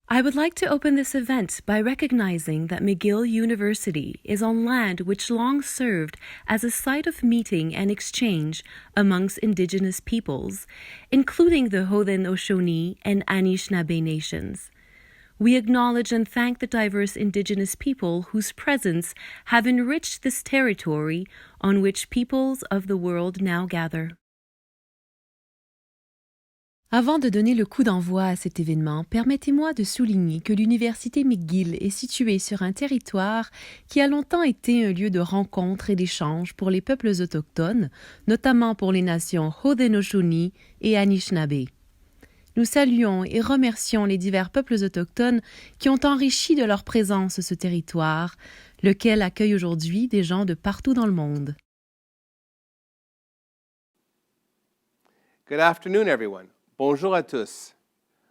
I would like to open this event by recognizing that McGill University is on land which long served as a site of meeting and exchange amongst Indigenous peoples, including the Haudenosaunee and Anishinaabe nations. We acknowledge and thank the diverse Indigenous people whose presence have enriched this territory on which peoples of the world now gather. Avant de donner le coup d'envoi à cet événement, permettez-moi de souligner que l'Université McGill est située sur un territoire qui a longtemps été un lieu de rencontre et d'échange pour les peuples autochtones, notamment pour les nations Haudenosaunee et Anishinaabe. Nous saluons et remercions les divers peuples autochtones qui ont enrichi de leur présence ce territoire, lequel accueille aujourd'hui des gens de partout dans le monde. Good afternoon, everyone. Bonjour à tous.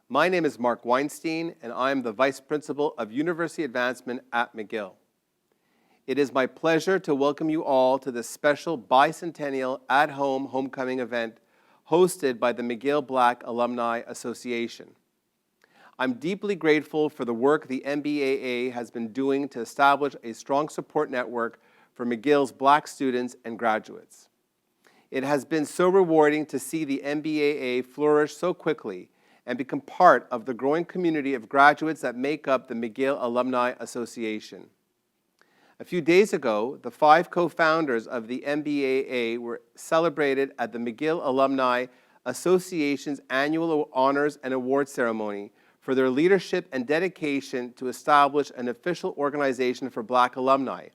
My name is Mark Weinstein, and I am the Vice Principal of University Advancement at McGill. It is my pleasure to welcome you all to this special bicentennial at-home homecoming event hosted by the McGill Black Alumni Association. I'm deeply grateful for the work the MBAA has been doing to establish a strong support network for McGill's Black students and graduates. It has been so rewarding to see the MBAA flourish so quickly and become part of the growing community of graduates that make up the McGill Alumni Association. A few days ago, the 5 co-founders of the MBAA were celebrated at the McGill Alumni Association's annual honors and awards ceremony for their leadership and dedication to establish an official organization for Black alumni,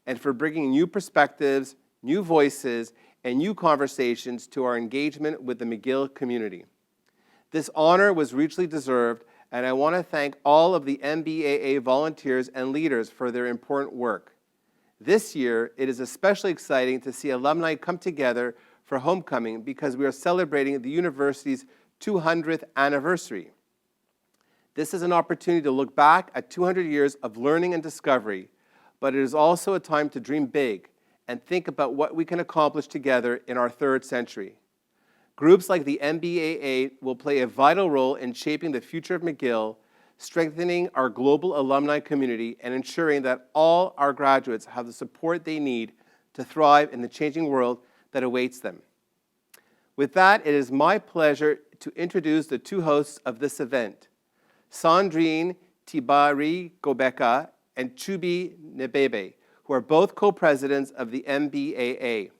and for bringing new perspectives, new voices, and new conversations to our engagement with the McGill community. This honor was richly deserved, and I want to thank all of the MBAA volunteers and leaders for their important work. This year, it is especially exciting to see alumni come together for homecoming because we are celebrating the university's 200th anniversary. This is an opportunity to look back at 200 years of learning and discovery, but it is also a time to dream big and think about what we can accomplish together in our third century. Groups like the MBAA will play a vital role in shaping the future of McGill, strengthening our global alumni community, and ensuring that all our graduates have the support they need to thrive in the changing world that awaits them. With that, it is my pleasure to introduce the 2 hosts of this event, Sandrine Tibari-Gobeka and Chubi Nebebe, who are both co-presidents of the MBAA.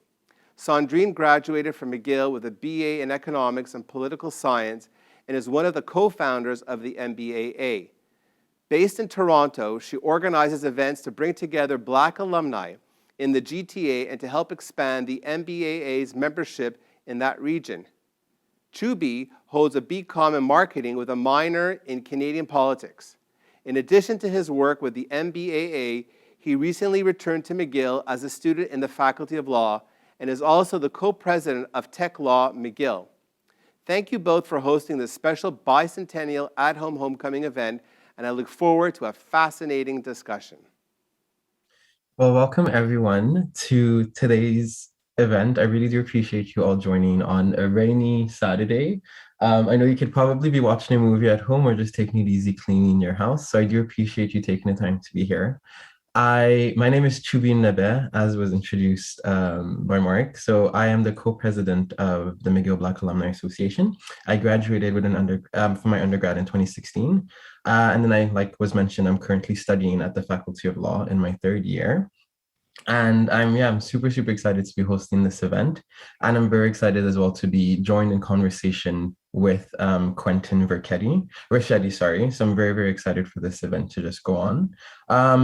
Sandrine graduated from McGill with a BA in Economics and Political Science and is one of the co-founders of the MBAA. Based in Toronto, she organizes events to bring together Black alumni in the GTA and to help expand the MBAA's membership in that region. Chubi holds a BCom in Marketing with a minor in Canadian politics. In addition to his work with the MBAA, he recently returned to McGill as a student in the Faculty of Law and is also the co-president of Tech Law McGill. Thank you both for hosting this special bicentennial at-home homecoming event, and I look forward to a fascinating discussion. Well, welcome everyone to today's event. I really do appreciate you all joining on a rainy Saturday. I know you could probably be watching a movie at home or just taking it easy cleaning your house, so I do appreciate you taking the time to be here. My name is Chubi Nebe, as was introduced by Mark. So I am the co-president of the McGill Black Alumni Association. I graduated with from my undergrad in 2016. And then like was mentioned, I'm currently studying at the Faculty of Law in my 3rd year. And I'm super excited to be hosting this event. And I'm very excited as well to be joined in conversation with Quentin Rashedi. So I'm very excited for this event to just go on.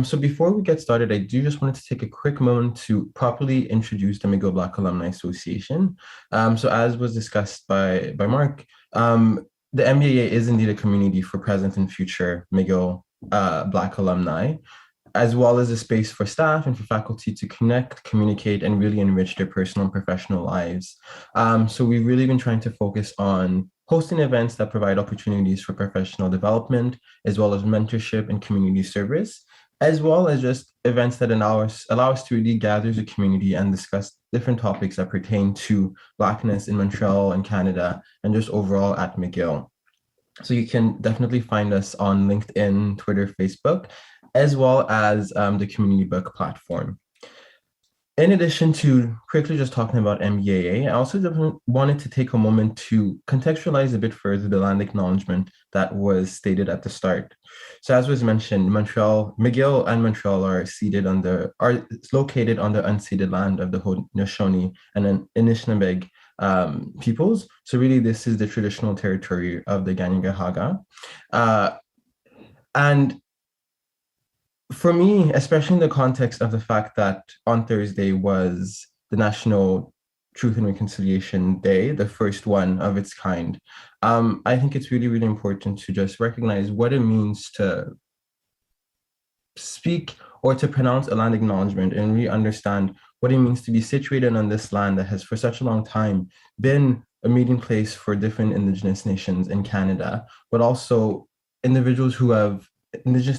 So before we get started, I do just wanted to take a quick moment to properly introduce the McGill Black Alumni Association. So as was discussed by Mark, the MBAA is indeed a community for present and future McGill Black alumni, as well as a space for staff and for faculty to connect, communicate, and really enrich their personal and professional lives. So we've really been trying to focus on hosting events that provide opportunities for professional development, as well as mentorship and community service, as well as just events that allow us to really gather as a community and discuss different topics that pertain to Blackness in Montreal and Canada, and just overall at McGill. So you can definitely find us on LinkedIn, Twitter, Facebook, as well as the Community Book platform. In addition to quickly just talking about MBAA, I also wanted to take a moment to contextualize a bit further the land acknowledgement that was stated at the start. So as was mentioned, McGill and Montreal are located on the unceded land of the Haudenosaunee and Anishinaabeg peoples. So really, this is the traditional territory of the Kanien'kehá:ka. And for me, especially in the context of the fact that on Thursday was the National Truth and Reconciliation Day, the first one of its kind, I think it's really, really important to just recognize what it means to speak or to pronounce a land acknowledgement and really understand what it means to be situated on this land that has for such a long time been a meeting place for different Indigenous nations in Canada, but also Indigenous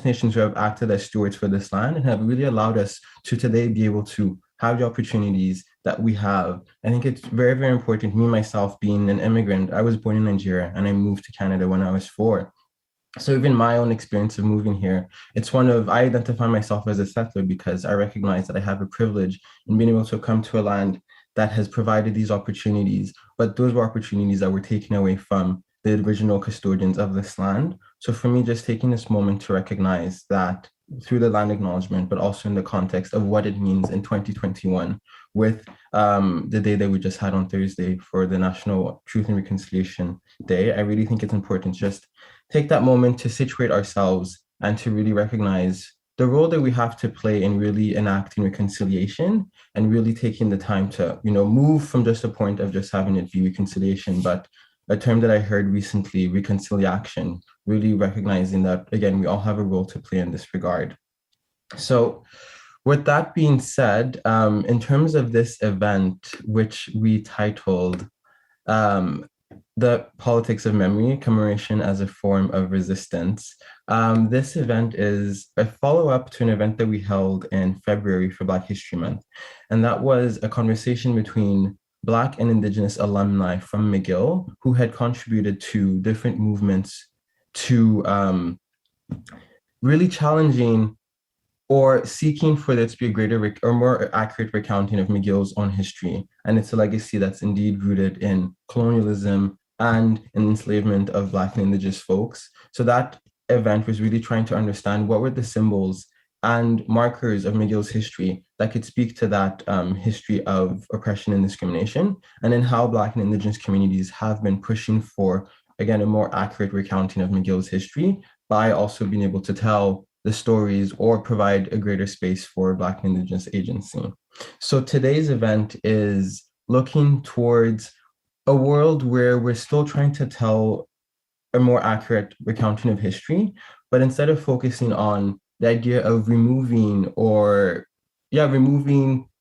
nations who have acted as stewards for this land and have really allowed us to today be able to have the opportunities that we have. I think it's very, very important. Me, myself, being an immigrant, I was born in Nigeria and I moved to Canada when I was 4. So even my own experience of moving here, I identify myself as a settler because I recognize that I have a privilege in being able to come to a land that has provided these opportunities, but those were opportunities that were taken away from the original custodians of this land. So for me, just taking this moment to recognize that through the land acknowledgement, but also in the context of what it means in 2021 with the day that we just had on Thursday for the National Truth and Reconciliation Day, I really think it's important to just take that moment to situate ourselves and to really recognize the role that we have to play in really enacting reconciliation and really taking the time to, move from just a point of just having it be reconciliation, but a term that I heard recently, reconciliation, really recognizing that, again, we all have a role to play in this regard. So with that being said, in terms of this event, which we titled The Politics of Memory, Commemoration as a Form of Resistance, this event is a follow-up to an event that we held in February for Black History Month. And that was a conversation between Black and Indigenous alumni from McGill who had contributed to different movements to really challenging or seeking for there to be a greater or more accurate recounting of McGill's own history. And it's a legacy that's indeed rooted in colonialism and in enslavement of Black and Indigenous folks. So that event was really trying to understand what were the symbols and markers of McGill's history that could speak to that history of oppression and discrimination, and then how Black and Indigenous communities have been pushing for, again, a more accurate recounting of McGill's history by also being able to tell the stories or provide a greater space for Black and Indigenous agency. So today's event is looking towards a world where we're still trying to tell a more accurate recounting of history, but instead of focusing on the idea of removing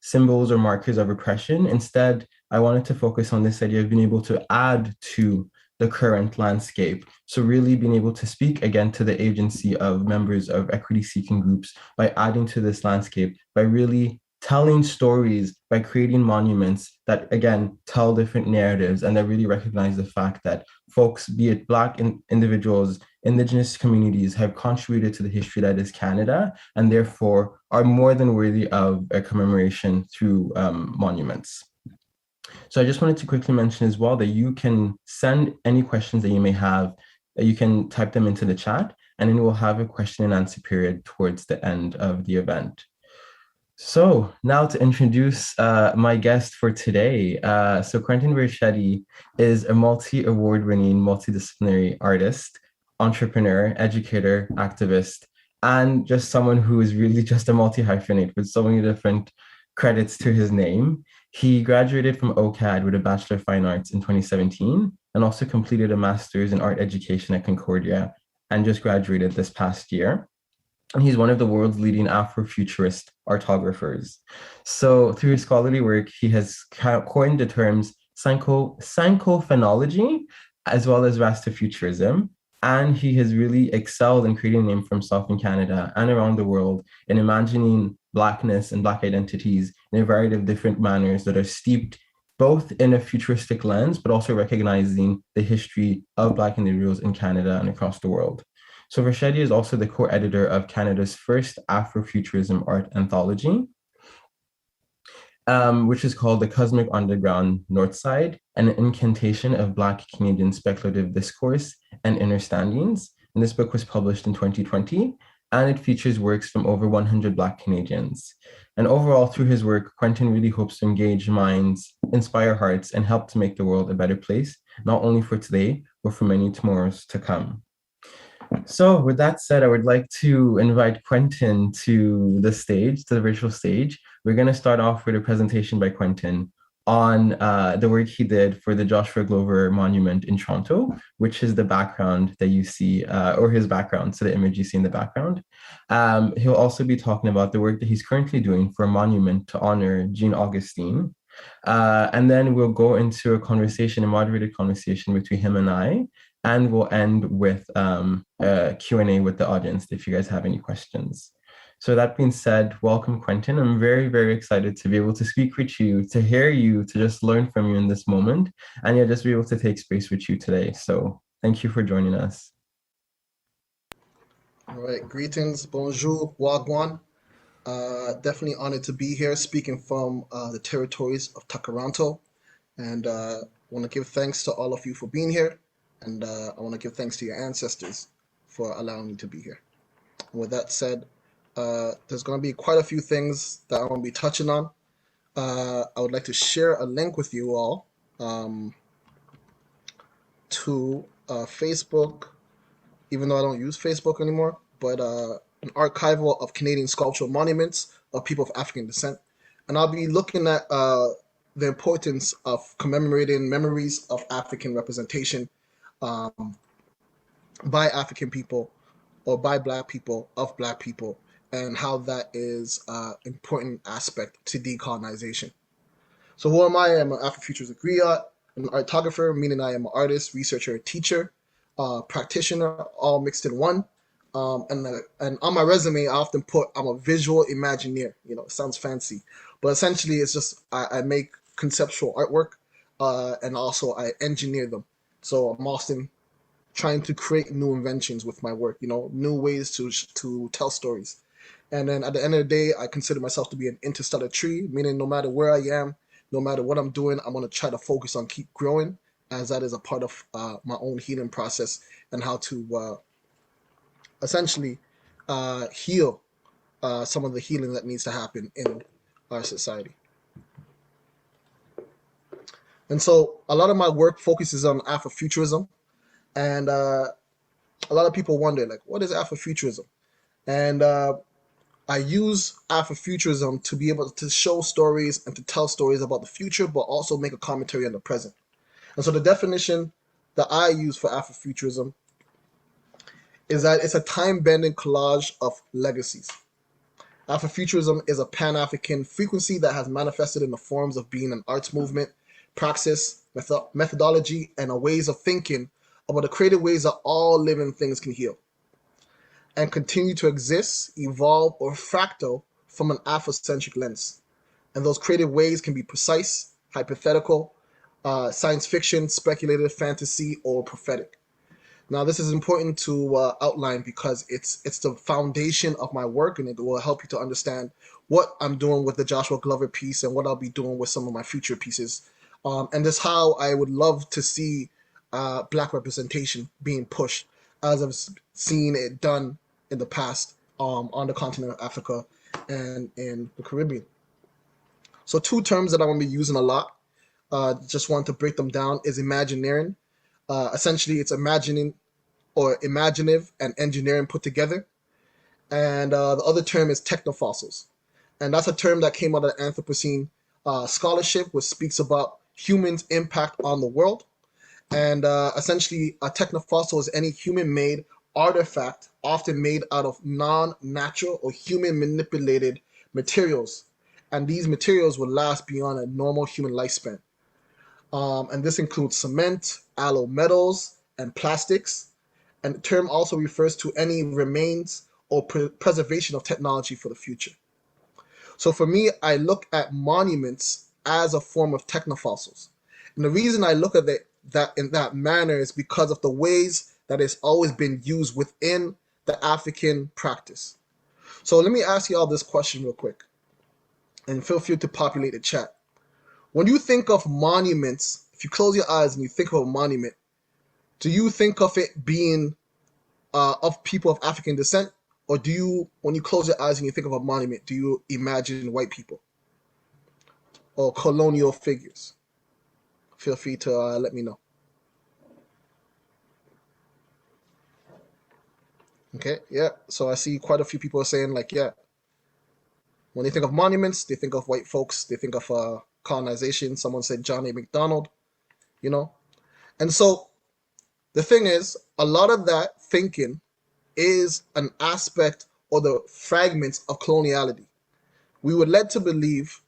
symbols or markers of oppression, instead, I wanted to focus on this idea of being able to add to the current landscape. So really being able to speak again to the agency of members of equity-seeking groups by adding to this landscape, by really telling stories, by creating monuments that, again, tell different narratives and that really recognize the fact that folks, be it Black individuals, Indigenous communities, have contributed to the history that is Canada and therefore are more than worthy of a commemoration through monuments. So I just wanted to quickly mention as well that you can send any questions that you may have. You can type them into the chat, and then we'll have a question and answer period towards the end of the event. So now to introduce my guest for today. So Quentin VerCetty is a multi-award winning, multidisciplinary artist, entrepreneur, educator, activist, and just someone who is really just a multi-hyphenate with so many different credits to his name. He graduated from OCAD with a Bachelor of Fine Arts in 2017 and also completed a master's in art education at Concordia and just graduated this past year. And he's one of the world's leading Afrofuturist artographers. So through his scholarly work, he has coined the terms Sankophenology as well as Rastafuturism. And he has really excelled in creating a name for himself in Canada and around the world in imagining Blackness and Black identities in a variety of different manners that are steeped both in a futuristic lens, but also recognizing the history of Black individuals in Canada and across the world. So Rashedi is also the co-editor of Canada's first Afrofuturism art anthology, which is called The Cosmic Underground Northside, an incantation of Black Canadian speculative discourse and understandings. And this book was published in 2020, and it features works from over 100 Black Canadians. And overall, through his work, Quentin really hopes to engage minds, inspire hearts, and help to make the world a better place, not only for today, but for many tomorrows to come. So with that said, I would like to invite Quentin to the stage, to the virtual stage. We're going to start off with a presentation by Quentin on the work he did for the Joshua Glover Monument in Toronto, which is the background that you see, or his background, so the image you see in the background. He'll also be talking about the work that he's currently doing for a monument to honor Jean Augustine. And then we'll go into a conversation, a moderated conversation between him and I, and we'll end with a Q&A with the audience if you guys have any questions. So that being said, welcome, Quentin. I'm very, very excited to be able to speak with you, to hear you, to just learn from you in this moment, and yeah, just be able to take space with you today. So thank you for joining us. All right, greetings, bonjour, wagwan. Definitely honored to be here speaking from the territories of Takaranto, and I want to give thanks to all of you for being here, and I want to give thanks to your ancestors for allowing me to be here. And with that said, there's going to be quite a few things that I want to be touching on. I would like to share a link with you all to Facebook, even though I don't use Facebook anymore, but an archival of Canadian sculptural monuments of people of African descent. And I'll be looking at the importance of commemorating memories of African representation by African people or by Black people, of Black people, and how that is an important aspect to decolonization. So who am I? I'm an Afrofuturist griot, an artographer, meaning I am an artist, researcher, teacher, practitioner, all mixed in one. And on my resume, I often put I'm a visual Imagineer. You know, it sounds fancy, but essentially it's just I make conceptual artwork, and also I engineer them. So I'm often trying to create new inventions with my work. You know, new ways to tell stories. And then at the end of the day, I consider myself to be an interstellar tree, meaning no matter where I am, no matter what I'm doing, I'm going to try to focus on keep growing, as that is a part of my own healing process and how to essentially heal some of the healing that needs to happen in our society. And so a lot of my work focuses on Afrofuturism, and a lot of people wonder, like, what is Afrofuturism? And I use Afrofuturism to be able to show stories and to tell stories about the future, but also make a commentary on the present. And so the definition that I use for Afrofuturism is that it's a time-bending collage of legacies. Afrofuturism is a Pan-African frequency that has manifested in the forms of being an arts movement, praxis, methodology, and a ways of thinking about the creative ways that all living things can heal and continue to exist, evolve, or fractal from an Afrocentric lens. And those creative ways can be precise, hypothetical, science fiction, speculative, fantasy, or prophetic. Now, this is important to outline because it's the foundation of my work, and it will help you to understand what I'm doing with the Joshua Glover piece and what I'll be doing with some of my future pieces. And this is how I would love to see Black representation being pushed, as I've seen it done in the past on the continent of Africa and in the Caribbean. So two terms that I'm going to be using a lot, just want to break them down, is Imagineering. Essentially, it's imagining or imaginative and engineering put together. And the other term is Technofossils. And that's a term that came out of the Anthropocene scholarship, which speaks about humans' impact on the world. And essentially, a technofossil is any human-made artifact, often made out of non-natural or human-manipulated materials. And these materials will last beyond a normal human lifespan. And this includes cement, alloy metals, and plastics. And the term also refers to any remains or preservation of technology for the future. So for me, I look at monuments as a form of technofossils. And the reason I look at that in that manner is because of the ways that it's always been used within the African practice. So let me ask you all this question real quick, and feel free to populate the chat. When you think of monuments, if you close your eyes and you think of a monument, do you think of it being of people of African descent? Or do you, when you close your eyes and you think of a monument, do you imagine white people or colonial figures? Feel free to let me know. Okay, yeah. So I see quite a few people are saying like, yeah, when they think of monuments, they think of white folks. They think of colonization. Someone said John A. MacDonald, you know. And so the thing is, a lot of that thinking is an aspect or the fragments of coloniality. We were led to believe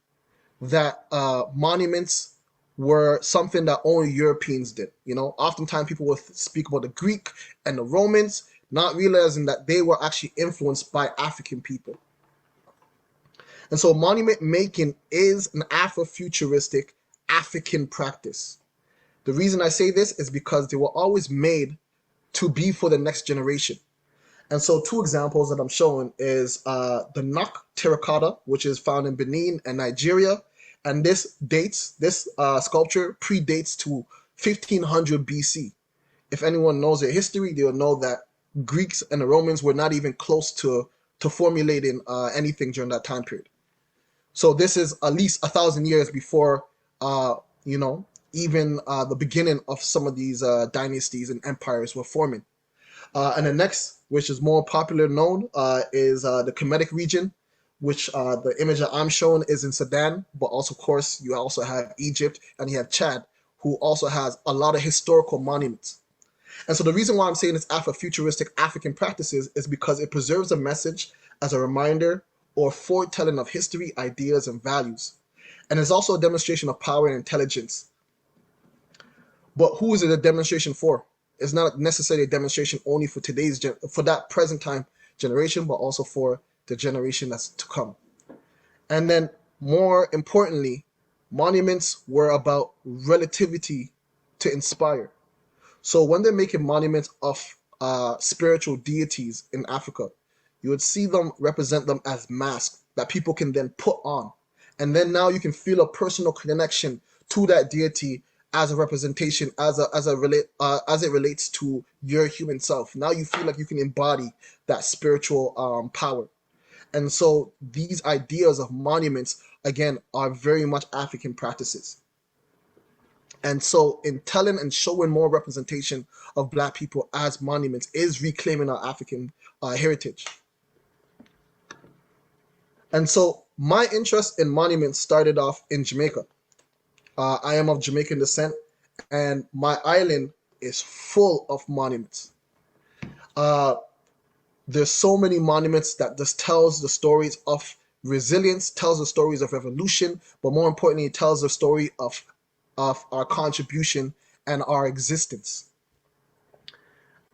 that monuments were something that only Europeans did. You know, oftentimes people will speak about the Greek and the Romans, not realizing that they were actually influenced by African people. And so monument making is an Afrofuturistic African practice. The reason I say this is because they were always made to be for the next generation. And so two examples that I'm showing is the Nok terracotta, which is found in Benin and Nigeria. And this sculpture predates to 1500 BC. If anyone knows their history, they will know that Greeks and the Romans were not even close to formulating anything during that time period. So this is at least 1,000 years before, even the beginning of some of these dynasties and empires were forming. And the next, which is more popular known, is the Kemetic region, which the image that I'm showing is in Sudan, but also, of course, you also have Egypt and you have Chad, who also has a lot of historical monuments. And so the reason why I'm saying it's Afrofuturistic African practices is because it preserves a message as a reminder or foretelling of history, ideas, and values. And it's also a demonstration of power and intelligence. But who is it a demonstration for? It's not necessarily a demonstration only for for that present time generation, but also for the generation that's to come. And then more importantly, monuments were about relativity to inspire. So when they're making monuments of spiritual deities in Africa, you would see them represent them as masks that people can then put on. And then now you can feel a personal connection to that deity as a representation, as it relates to your human self. Now you feel like you can embody that spiritual power. And so these ideas of monuments, again, are very much African practices. And so in telling and showing more representation of Black people as monuments is reclaiming our African heritage. And so my interest in monuments started off in Jamaica. I am of Jamaican descent, and my island is full of monuments. There's so many monuments that just tells the stories of resilience, tells the stories of revolution, but more importantly, it tells the story of our contribution and our existence.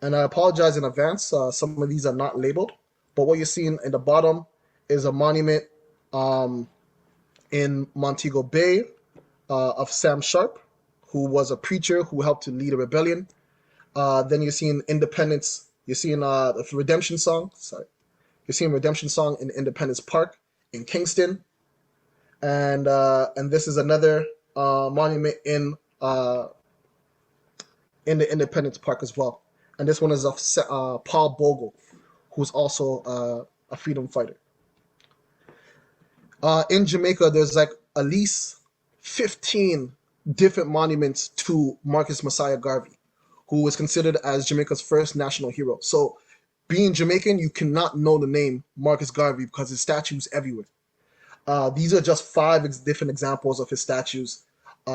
And I apologize in advance, some of these are not labeled, but what you're seeing in the bottom is a monument in Montego Bay of Sam Sharp, who was a preacher who helped to lead a rebellion. Then you're seeing Independence, you're seeing the Redemption Song, You're seeing Redemption Song in Independence Park in Kingston. And this is another monument in the Independence Park as well. And this one is of Paul Bogle, who's also a freedom fighter. In Jamaica, there's like at least 15 different monuments to Marcus Messiah Garvey, who was considered as Jamaica's first national hero. So being Jamaican, you cannot know the name Marcus Garvey because his statues everywhere. These are just 5 different examples of his statues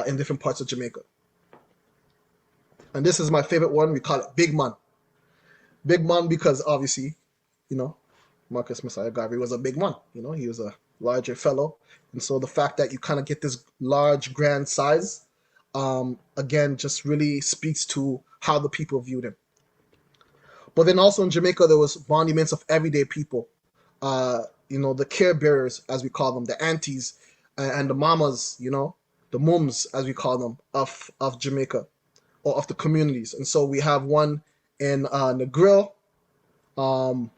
in different parts of Jamaica. And this is my favorite one. We call it Big Man. Big Man because obviously, Marcus Messiah Garvey was a big man. He was a larger fellow. And so the fact that you kind of get this large, grand size, again, just really speaks to how the people viewed him. But then also in Jamaica, there was monuments of everyday people. The care bearers, as we call them, the aunties, and the mamas, the mums, as we call them, of Jamaica, or of the communities. And so we have one in McGill, um,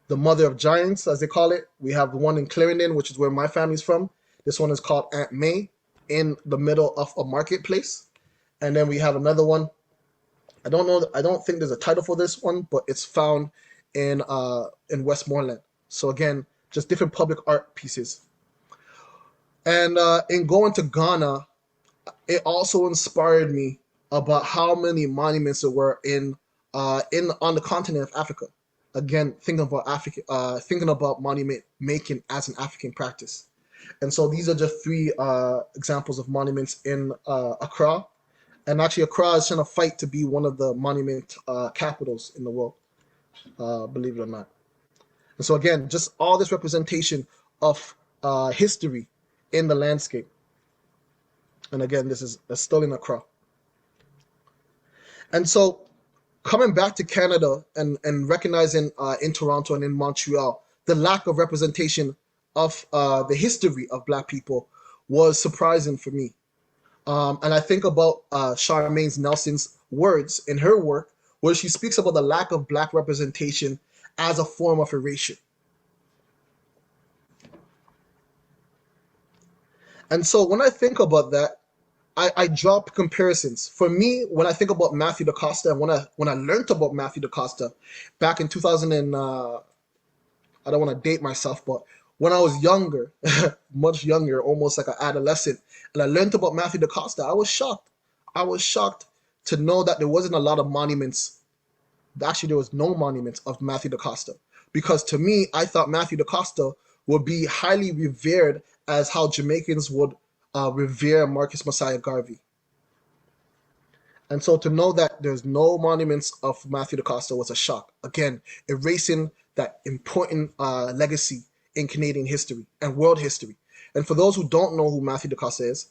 the mother of giants, as they call it. We have one in Clarendon, which is where my family's from. This one is called Aunt May, in the middle of a marketplace. And then we have another one. I don't think there's a title for this one, but it's found in Westmoreland. So again, just different public art pieces. And in going to Ghana, it also inspired me about how many monuments there were on the continent of Africa. Again, thinking about monument making as an African practice. And so these are just three examples of monuments in Accra. And actually, Accra is trying to fight to be one of the monument capitals in the world, believe it or not. And so again, just all this representation of history in the landscape. And again, this is still in Accra. And so coming back to Canada and recognizing in Toronto and in Montreal, the lack of representation of the history of Black people was surprising for me. And I think about Charmaine Nelson's words in her work, where she speaks about the lack of Black representation as a form of erasure. And so when I think about that, I draw comparisons. For me, when I think about Matthew DaCosta, and when I learned about Matthew DaCosta back in 2000 and I don't want to date myself, but when I was younger, much younger, almost like an adolescent, and I learned about Matthew DaCosta, I was shocked. I was shocked to know that there wasn't a lot of monuments. Actually, there was no monuments of Matthew DaCosta. Because to me, I thought Matthew DaCosta would be highly revered as how Jamaicans would revere Marcus Messiah Garvey. And so to know that there's no monuments of Matthew DaCosta was a shock. Again, erasing that important legacy in Canadian history and world history. And for those who don't know who Matthew DaCosta is,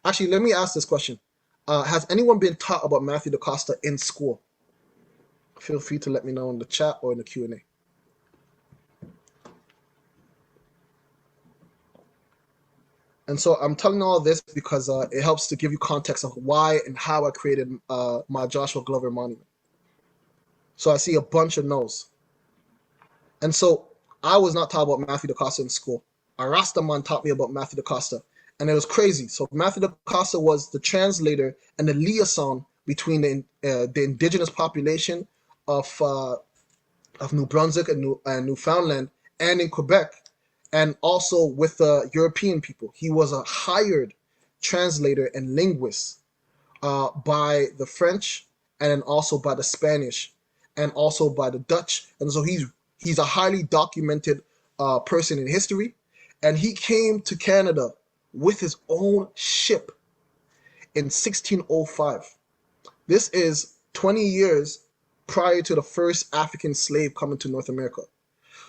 actually, let me ask this question. Has anyone been taught about Matthew DaCosta in school? Feel free to let me know in the chat or in the Q&A. And so I'm telling all this because it helps to give you context of why and how I created my Joshua Glover monument. So I see a bunch of no's. And so I was not taught about Matthew DaCosta in school. A Rastaman taught me about Matthew DaCosta, and it was crazy. So Matthew DaCosta was the translator and the liaison between the indigenous population of New Brunswick and Newfoundland and in Quebec, and also with the European people. He was a hired translator and linguist by the French, and then also by the Spanish, and also by the Dutch. And so he's a highly documented person in history. And he came to Canada with his own ship in 1605. This is 20 years prior to the first African slave coming to North America.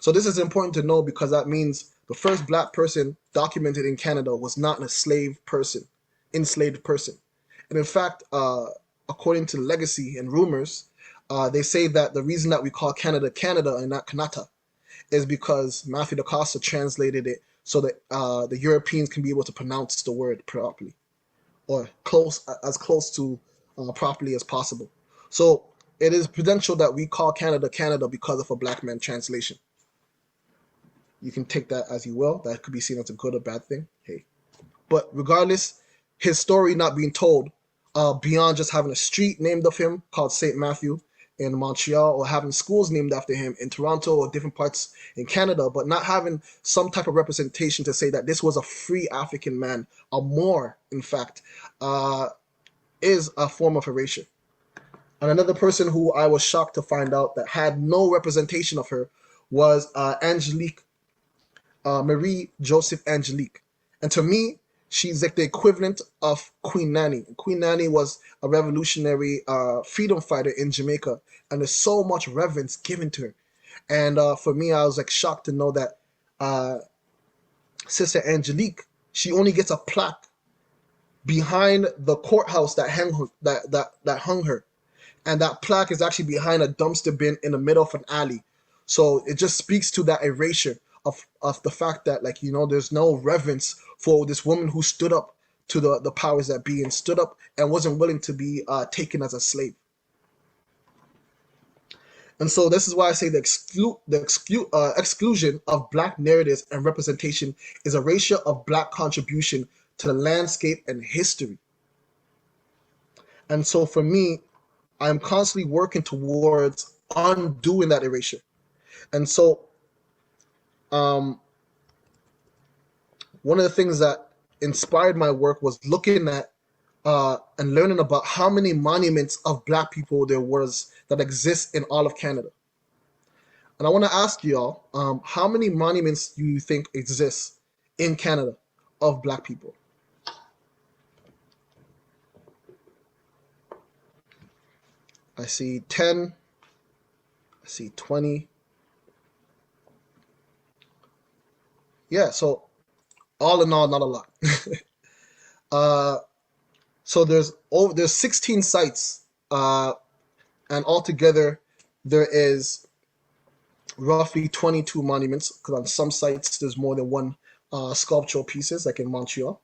So this is important to know because that means the first Black person documented in Canada was not an enslaved person. And in fact, according to legacy and rumors, they say that the reason that we call Canada Canada and not Kanata is because Matthew DaCosta translated it so that the Europeans can be able to pronounce the word properly, or as close to properly as possible. So it is prudential that we call Canada Canada because of a Black man translation. You can take that as you will. That could be seen as a good or bad thing. Hey, but regardless, his story not being told beyond just having a street named of him called St. Matthew in Montreal, or having schools named after him in Toronto or different parts in Canada, but not having some type of representation to say that this was a free African man, or more, in fact, is a form of erasure. And another person who I was shocked to find out that had no representation of her was Angelique, Marie Joseph Angelique. And to me, she's like the equivalent of Queen Nanny. Queen Nanny was a revolutionary freedom fighter in Jamaica, and there's so much reverence given to her. And for me, I was like shocked to know that Sister Angelique, she only gets a plaque behind the courthouse that hung her, and that plaque is actually behind a dumpster bin in the middle of an alley. So it just speaks to that erasure of the fact that, like, there's no reverence for this woman who stood up to the powers that be and stood up and wasn't willing to be taken as a slave. And so this is why I say the exclusion of Black narratives and representation is a erasure of Black contribution to the landscape and history. And so for me, I'm constantly working towards undoing that erasure. And so one of the things that inspired my work was looking at and learning about how many monuments of Black people there was that exist in all of Canada. And I want to ask y'all, how many monuments do you think exist in Canada of Black people? I see 10, I see 20. Yeah, so all in all, not a lot. So there's 16 sites, and altogether there is roughly 22 monuments, because on some sites there's more than one sculptural pieces, like in Montreal.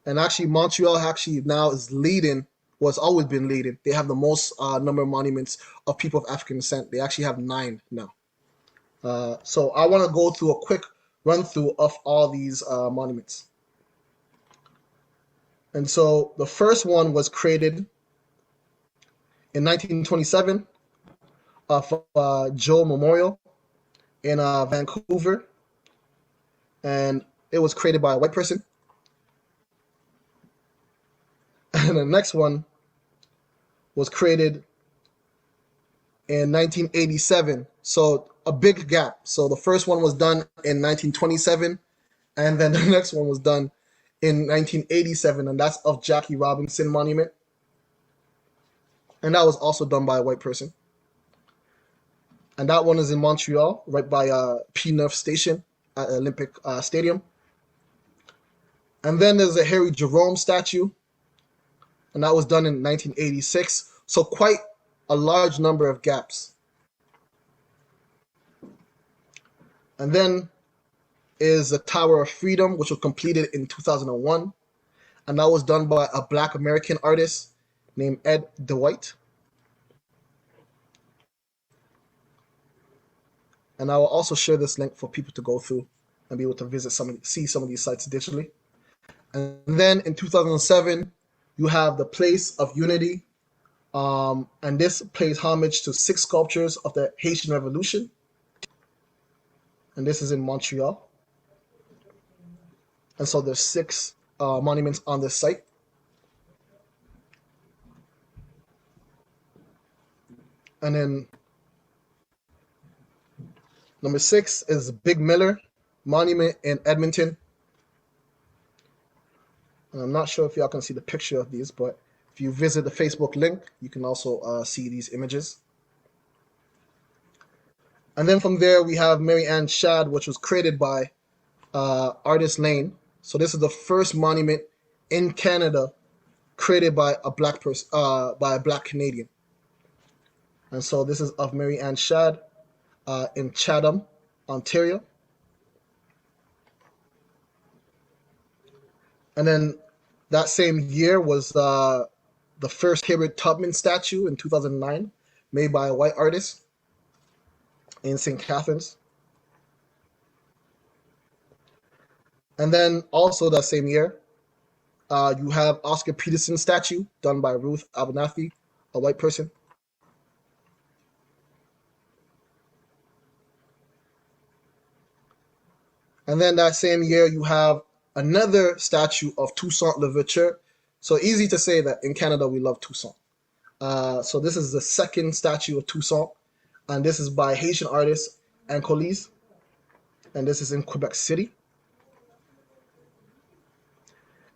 And actually Montreal now is leading, well, it's always been leading. They have the most number of monuments of people of African descent. They actually have 9 now. So I want to go through a quick run through of all these monuments. And so the first one was created in 1927 of Joe Memorial in Vancouver, and it was created by a white person. And the next one was created in 1987, so a big gap. So the first one was done in 1927, and then the next one was done in 1987, and that's of Jackie Robinson Monument. And that was also done by a white person. And that one is in Montreal, right by P9 Station at Olympic Stadium. And then there's a Harry Jerome statue, and that was done in 1986. So quite a large number of gaps. And then is the Tower of Freedom, which was completed in 2001. And that was done by a Black American artist named Ed DeWitt. And I will also share this link for people to go through and be able to see some of these sites digitally. And then in 2007, you have the Place of Unity. And this pays homage to 6 sculptures of the Haitian Revolution. And this is in Montreal. And so there's 6 monuments on this site. And then number 6 is Big Miller Monument in Edmonton. And I'm not sure if y'all can see the picture of these, but if you visit the Facebook link, you can also see these images. And then from there, we have Mary Ann Shadd, which was created by Artist Lane. So this is the first monument in Canada created by a Black person, by a Black Canadian. And so this is of Mary Ann Shadd in Chatham, Ontario. And then that same year was the first Harriet Tubman statue in 2009, made by a white artist in St. Catharines. And then also that same year, you have Oscar Peterson statue done by Ruth Abernathy, a white person. And then that same year, you have another statue of Toussaint Louverture. So easy to say that in Canada, we love Toussaint. So this is the second statue of Toussaint, and this is by Haitian artist Angelique, and this is in Quebec City.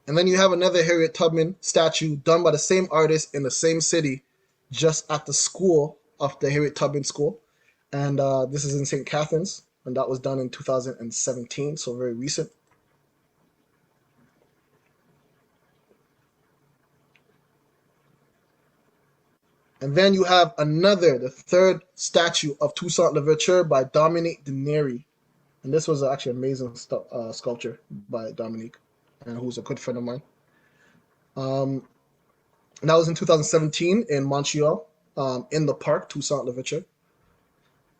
And then you have another Harriet Tubman statue done by the same artist in the same city, just at the school of the Harriet Tubman School. And this is in St. Catharines, and that was done in 2017, so very recent. And then you have the third statue of Toussaint Louverture by Dominique Dennery. And this was actually an amazing sculpture by Dominique, and who's a good friend of mine. And that was in 2017 in Montreal, in the park, Toussaint Louverture.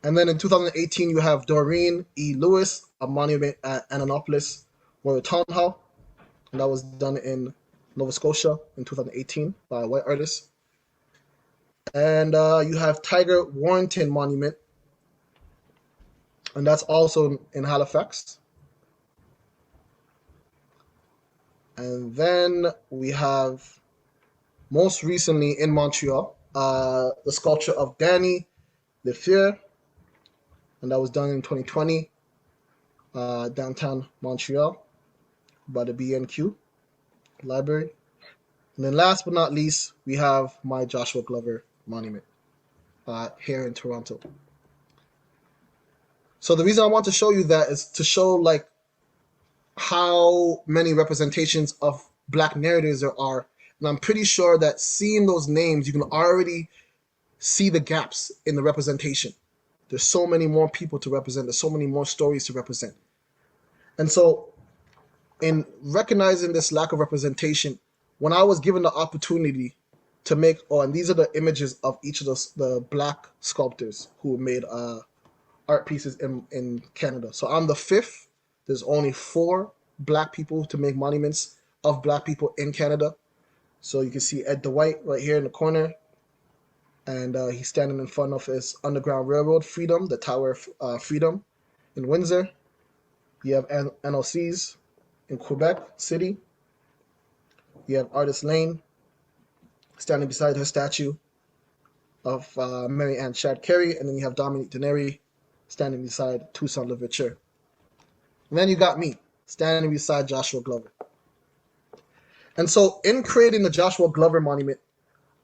And then in 2018, you have Doreen E. Lewis, a monument at Annapolis Royal Town Hall. And that was done in Nova Scotia in 2018 by a white artist. And you have Tiger Warrington Monument, and that's also in Halifax. And then we have, most recently in Montreal, the sculpture of Danny Lefleur, and that was done in 2020, downtown Montreal, by the BNQ Library. And then last but not least, we have my Joshua Glover Monument here in Toronto. So the reason I want to show you that is to show like how many representations of Black narratives there are. And I'm pretty sure that seeing those names, you can already see the gaps in the representation. There's so many more people to represent. There's so many more stories to represent. And so in recognizing this lack of representation, when I was given the opportunity to make, and these are the images of each of the Black sculptors who made art pieces in Canada. So I'm the fifth. There's only 4 Black people to make monuments of Black people in Canada. So you can see Ed DeWitt right here in the corner. And he's standing in front of his Underground Railroad Freedom, the Tower of Freedom in Windsor. You have NLCs in Quebec City. You have Artist Lane standing beside her statue of Mary Ann Shadd Carey. And then you have Dominique Dennery standing beside Toussaint Louverture. And then you got me standing beside Joshua Glover. And so in creating the Joshua Glover Monument,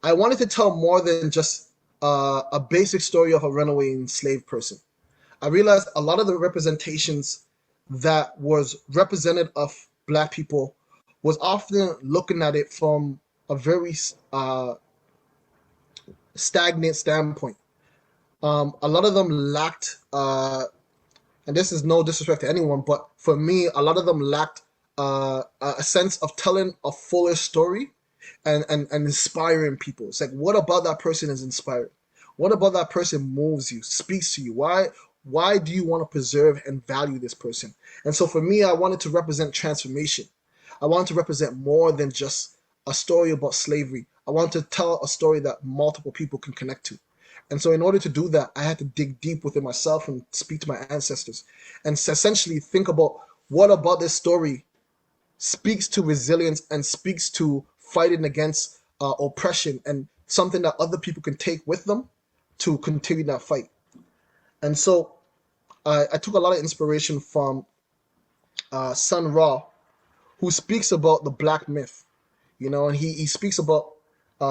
I wanted to tell more than just a basic story of a runaway enslaved person. I realized a lot of the representations that was represented of Black people was often looking at it from a very stagnant standpoint. A lot of them lacked, and this is no disrespect to anyone, but for me, a lot of them lacked a sense of telling a fuller story and inspiring people. It's like, what about that person is inspiring? What about that person moves you, speaks to you? Why do you want to preserve and value this person? And so for me, I wanted to represent transformation. I wanted to represent more than just a story about slavery. I wanted to tell a story that multiple people can connect to. And so in order to do that, I had to dig deep within myself and speak to my ancestors and essentially think about what about this story speaks to resilience and speaks to fighting against oppression and something that other people can take with them to continue that fight. And so I took a lot of inspiration from Sun Ra, who speaks about the Black myth, and he speaks about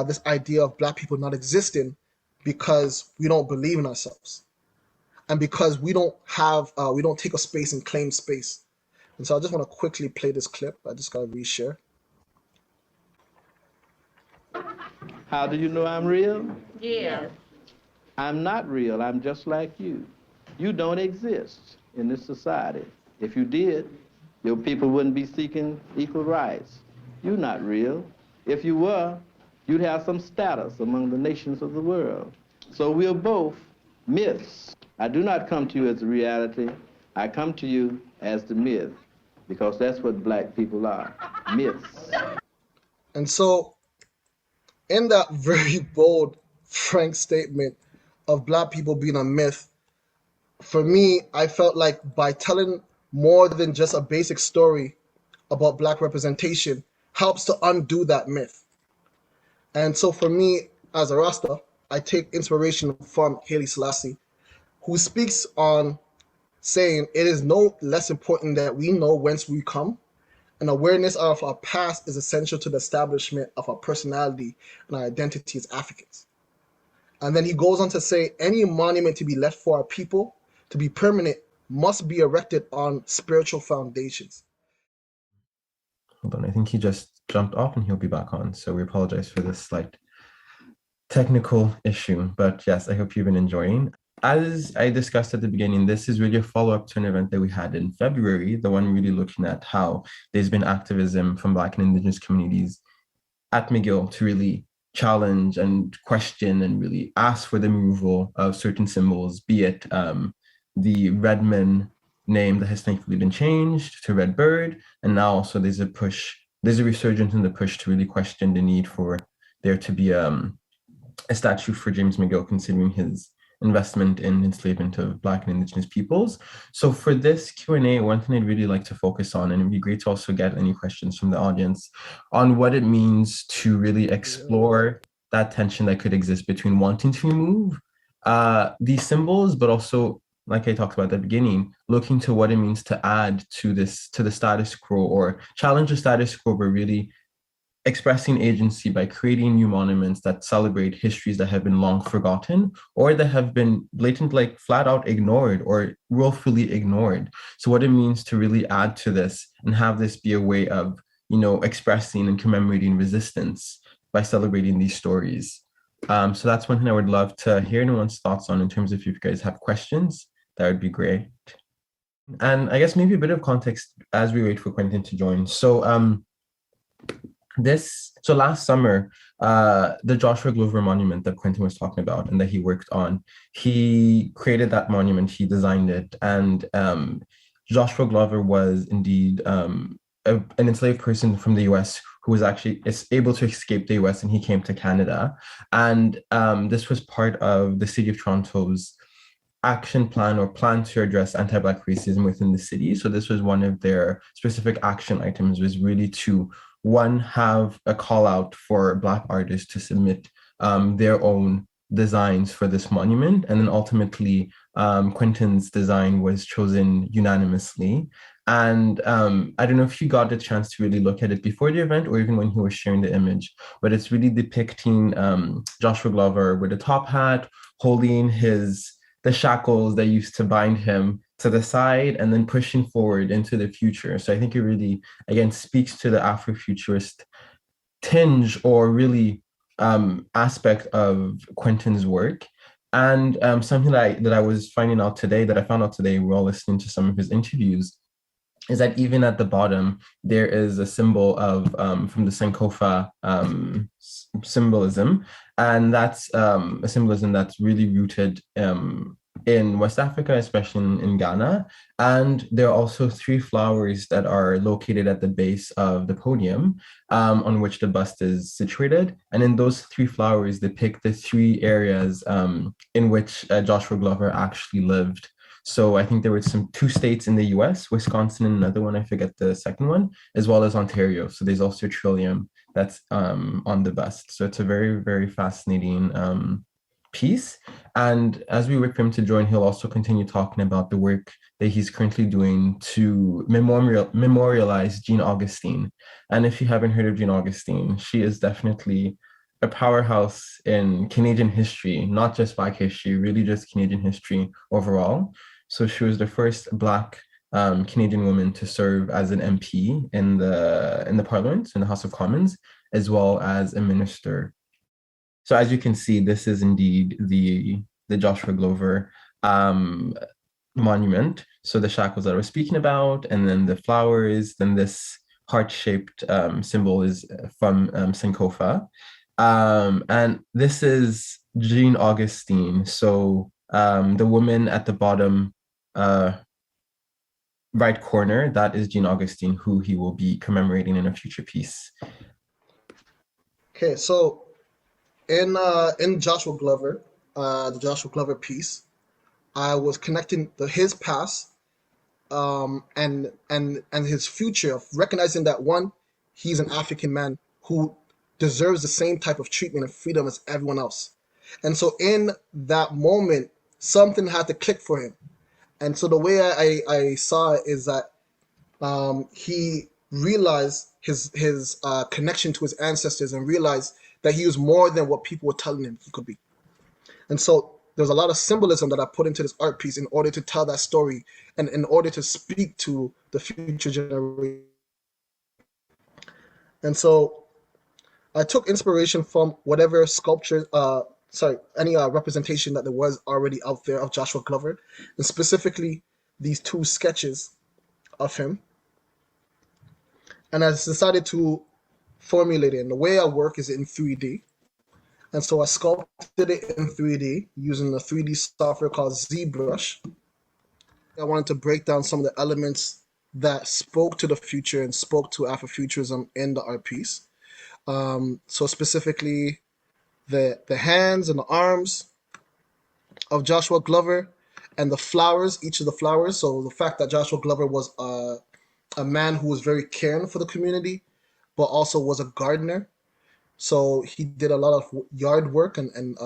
this idea of Black people not existing because we don't believe in ourselves and because we don't take a space and claim space. And so I just want to quickly play this clip. I just got to reshare. How do you know I'm real? Yeah. I'm not real. I'm just like you. You don't exist in this society. If you did, your people wouldn't be seeking equal rights. You're not real. If you were, you'd have some status among the nations of the world. So we're both myths. I do not come to you as a reality. I come to you as the myth, because that's what Black people are, myths. And so in that very bold, frank statement of Black people being a myth, for me, I felt like by telling more than just a basic story about Black representation helps to undo that myth. And so for me, as a Rasta, I take inspiration from Haile Selassie, who speaks on saying it is no less important that we know whence we come, and awareness of our past is essential to the establishment of our personality and our identity as Africans. And then he goes on to say, any monument to be left for our people to be permanent must be erected on spiritual foundations. Hold on, I think he just jumped off and he'll be back on. So we apologize for this slight technical issue. But yes, I hope you've been enjoying. as I discussed at the beginning, this is really a follow-up to an event that we had in February, the one really looking at how there's been activism from Black and Indigenous communities at McGill to really challenge and question and really ask for the removal of certain symbols, be it the Redman name that has thankfully been changed to Red Bird. And now also there's a resurgence in the push to really question the need for there to be a statue for James McGill, considering his investment in enslavement of Black and Indigenous peoples. So for this Q&A, one thing I'd really like to focus on, and it'd be great to also get any questions from the audience on what it means to really explore that tension that could exist between wanting to remove these symbols, but also, like I talked about at the beginning, looking to what it means to add to the status quo or challenge the status quo, but really expressing agency by creating new monuments that celebrate histories that have been long forgotten or that have been blatant, like flat out ignored or willfully ignored. So what it means to really add to this and have this be a way of, expressing and commemorating resistance by celebrating these stories. So that's one thing I would love to hear anyone's thoughts on in terms of if you guys have questions, that would be great. And I guess maybe a bit of context as we wait for Quentin to join. So last summer, the Joshua Glover monument that Quentin was talking about and that he worked on, he created that monument, he designed it, and Joshua Glover was indeed an enslaved person from the US who was actually able to escape the US, and he came to Canada. And this was part of the City of Toronto's action plan or plan to address anti-Black racism within the city. So this was one of their specific action items, was really to one, have a call out for Black artists to submit their own designs for this monument. And then ultimately, Quentin's design was chosen unanimously. And I don't know if you got the chance to really look at it before the event or even when he was sharing the image, but it's really depicting Joshua Glover with a top hat, holding the shackles that used to bind him to the side and then pushing forward into the future. So I think it really, again, speaks to the Afrofuturist tinge or really aspect of Quentin's work. And something that I was finding out today, that I found out today while listening to some of his interviews, is that even at the bottom, there is a symbol of from the Sankofa symbolism. And that's a symbolism that's really rooted in West Africa, especially in Ghana. And there are also 3 flowers that are located at the base of the podium on which the bust is situated. And in those 3 flowers depict the 3 areas in which Joshua Glover actually lived. So I think there were 2 states in the US, Wisconsin and another one, I forget the second one, as well as Ontario. So there's also a trillium that's on the bust. So it's a very, very fascinating piece. And as we wait for him to join, he'll also continue talking about the work that he's currently doing to memorialize Jean Augustine. And if you haven't heard of Jean Augustine, she is definitely a powerhouse in Canadian history, not just Black history, really just Canadian history overall. So she was the first Black Canadian woman to serve as an MP in the Parliament, in the House of Commons, as well as a minister. So as you can see, this is indeed the Joshua Glover monument. So the shackles that I was speaking about, and then the flowers, then this heart-shaped symbol is from Sankofa. And this is Jean Augustine. So the woman at the bottom right corner, that is Jean Augustine, who he will be commemorating in a future piece. Okay, so in Joshua Glover, the Joshua Glover piece, I was connecting his past and his future, of recognizing that one, he's an African man who deserves the same type of treatment and freedom as everyone else. And so in that moment, something had to click for him. And so the way I saw it is that he realized his connection to his ancestors and realized that he was more than what people were telling him he could be. And so there's a lot of symbolism that I put into this art piece in order to tell that story and in order to speak to the future generation. And so I took inspiration from whatever sculpture representation that there was already out there of Joshua Glover, and specifically these two sketches of him. And I decided to formulate it. And the way I work is in 3D. And so I sculpted it in 3D using a 3D software called ZBrush. I wanted to break down some of the elements that spoke to the future and spoke to Afrofuturism in the art piece. So specifically, the hands and the arms of Joshua Glover and the flowers, each of the flowers. So the fact that Joshua Glover was a man who was very caring for the community, but also was a gardener. So he did a lot of yard work and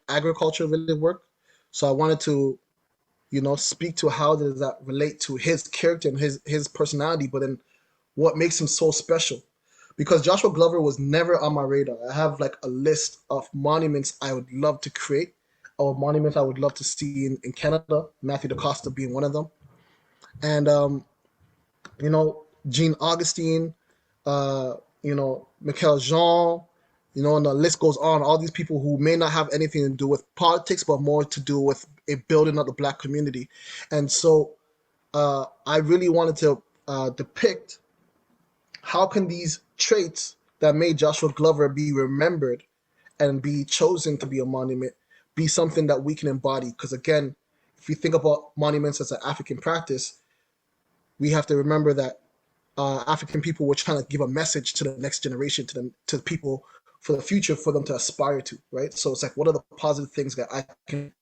agriculture related work. So I wanted to, speak to how does that relate to his character and his personality, but then what makes him so special. Because Joshua Glover was never on my radar. I have like a list of monuments I would love to create, or monuments I would love to see in Canada, Matthew DaCosta being one of them. And, Jean Augustine, Michael Jean, and the list goes on. All these people who may not have anything to do with politics, but more to do with a building of the Black community. And so I really wanted to depict how can these traits that made Joshua Glover be remembered and be chosen to be a monument be something that we can embody. Because again, if we think about monuments as an African practice, we have to remember that African people were trying to give a message to the next generation, to the people for the future, for them to aspire to, right? So it's like, what are the positive things that I can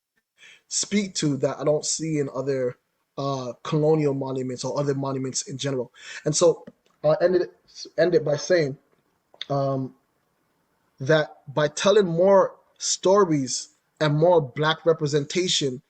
speak to that I don't see in other colonial monuments or other monuments in general? And so I end it by saying that by telling more stories and more Black representation,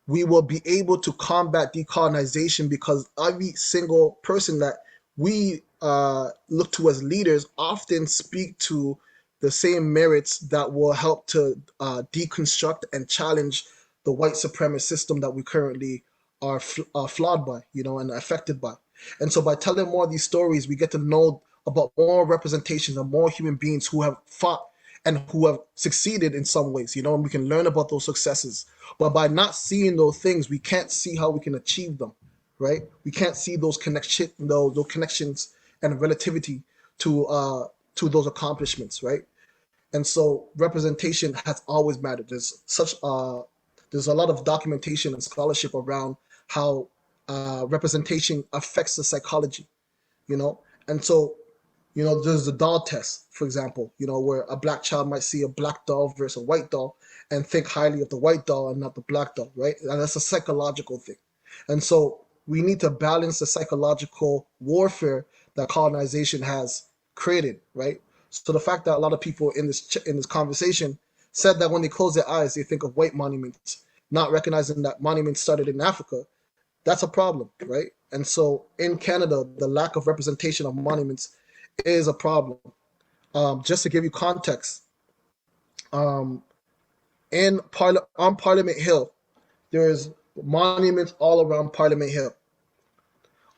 we will be able to combat decolonization, because every single person that we look to as leaders often speak to the same merits that will help to deconstruct and challenge the white supremacist system that we currently are flawed by, and affected by. And so by telling more of these stories, we get to know about more representations of more human beings who have fought and who have succeeded in some ways, and we can learn about those successes. But by not seeing those things, we can't see how we can achieve them, right? We can't see those connections and relativity to those accomplishments, right? And so representation has always mattered. There's a lot of documentation and scholarship around how representation affects the psychology, and so there's the doll test, for example, where a Black child might see a Black doll versus a white doll and think highly of the white doll and not the Black doll, right? And that's a psychological thing. And so we need to balance the psychological warfare that colonization has created, right? So the fact that a lot of people in this conversation said that when they close their eyes, they think of white monuments, not recognizing that monuments started in Africa, that's a problem, right? And so in Canada, the lack of representation of monuments is a problem. Just to give you context, on Parliament Hill, there's monuments all around Parliament Hill.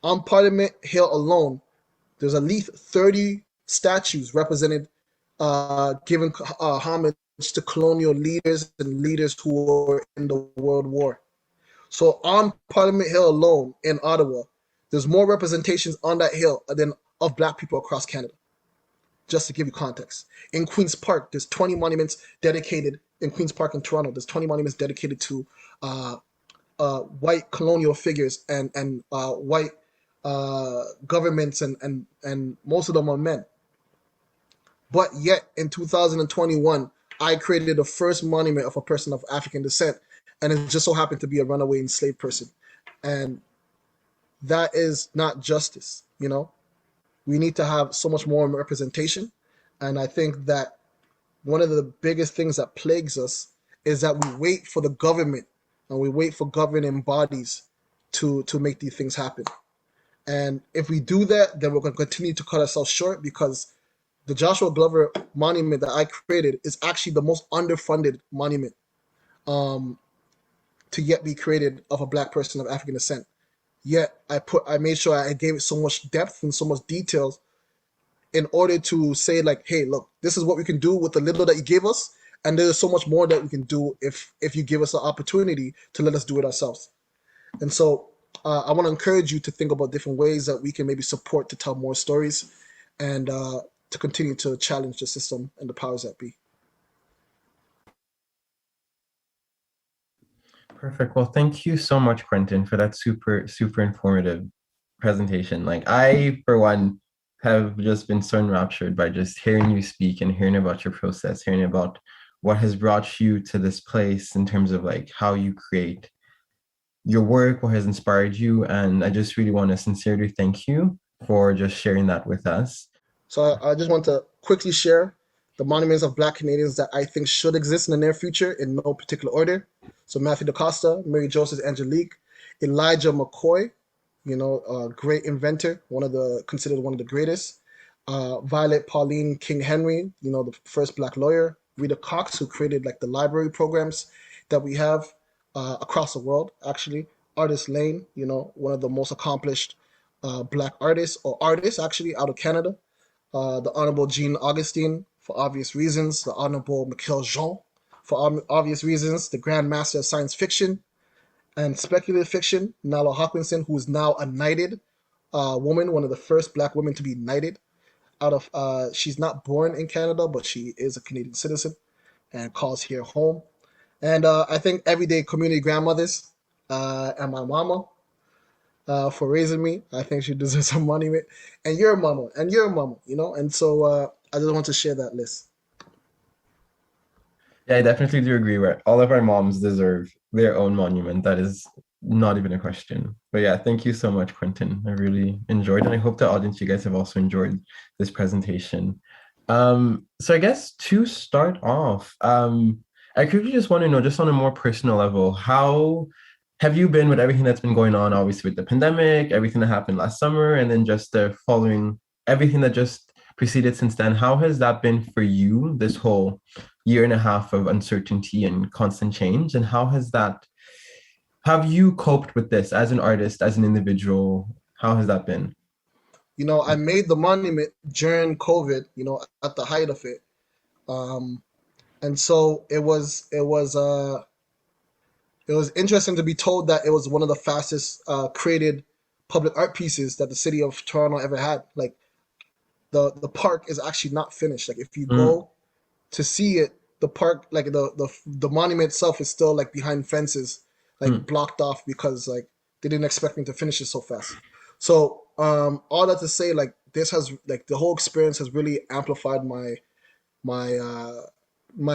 On Parliament Hill alone, there's at least 30 statues represented, giving homage to colonial leaders and leaders who were in the World War. So on Parliament Hill alone in Ottawa, there's more representations on that hill than of Black people across Canada, just to give you context. In Queen's Park, there's 20 monuments dedicated, in Queen's Park in Toronto, there's 20 monuments dedicated to white colonial figures and white governments, and most of them are men. But yet in 2021, I created the first monument of a person of African descent, and it just so happened to be a runaway enslaved person. And that is not justice, We need to have so much more representation. And I think that one of the biggest things that plagues us is that we wait for the government and we wait for governing bodies to make these things happen. And if we do that, then we're going to continue to cut ourselves short, because the Joshua Glover monument that I created is actually the most underfunded monument to yet be created of a Black person of African descent. Yet I made sure I gave it so much depth and so much details in order to say, like, hey, look, this is what we can do with the little that you gave us, And there's so much more that we can do if you give us the opportunity to let us do it ourselves. And so I want to encourage you to think about different ways that we can maybe support to tell more stories and to continue to challenge the system and the powers that be. Perfect. Well, thank you so much, Quentin, for that super, super informative presentation. Like I, for one, have just been so enraptured by just hearing you speak and hearing about your process, hearing about what has brought you to this place in terms of like how you create your work, what has inspired you. And I just really want to sincerely thank you for just sharing that with us. So I just want to quickly share the monuments of Black Canadians that I think should exist in the near future in no particular order. So Matthew DaCosta, Mary Joseph Angelique, Elijah McCoy, a great inventor, considered one of the greatest. Violet Pauline King Henry, the first Black lawyer. Rita Cox, who created like the library programs that we have across the world, actually. Artist Lane, one of the most accomplished Black artists, or artists actually, out of Canada. The Honorable Jean Augustine, for obvious reasons. The Honorable Mikhail Jean, for obvious reasons. The Grand Master of Science Fiction and Speculative Fiction, Nalo Hawkinson, who is now a knighted woman, one of the first Black women to be knighted. She's not born in Canada, but she is a Canadian citizen and calls here home. And I think everyday community grandmothers and my mama for raising me. I think she deserves some money. And your mama, And so I just want to share that list. Yeah, I definitely do agree. Right, all of our moms deserve their own monument. That is not even a question. But yeah, thank you so much, Quentin. I really enjoyed, and I hope the audience, you guys have also enjoyed this presentation. So I guess to start off, I quickly just want to know, just on a more personal level, how have you been with everything that's been going on, obviously with the pandemic, everything that happened last summer, and then just the following, everything that just preceded since then? How has that been for you, this whole year and a half of uncertainty and constant change? And have you coped with this as an artist, as an individual? How has that been? I made the monument during COVID, at the height of it. And so it was interesting to be told that it was one of the fastest created public art pieces that the city of Toronto ever had. Like the park is actually not finished. Like if you go to see it, the park, like the monument itself is still like behind fences, like blocked off because like they didn't expect me to finish it so fast. So all that to say, like this has like the whole experience has really amplified my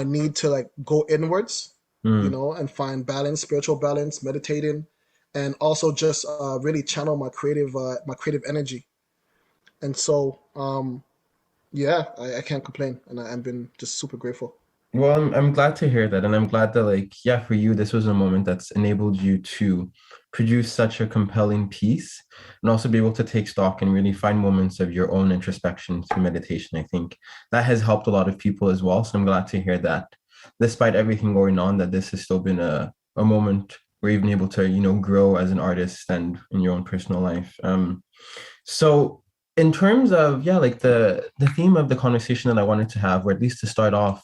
need to like go inwards, and find balance, spiritual balance, meditating, and also just really channel my creative energy. And so I can't complain, and I've been just super grateful. Well, I'm glad to hear that. And I'm glad that, like, yeah, for you, this was a moment that's enabled you to produce such a compelling piece and also be able to take stock and really find moments of your own introspection through meditation. I think that has helped a lot of people as well. So I'm glad to hear that despite everything going on, that this has still been a moment where you've been able to, grow as an artist and in your own personal life. So in terms of, like the theme of the conversation that I wanted to have, or at least to start off,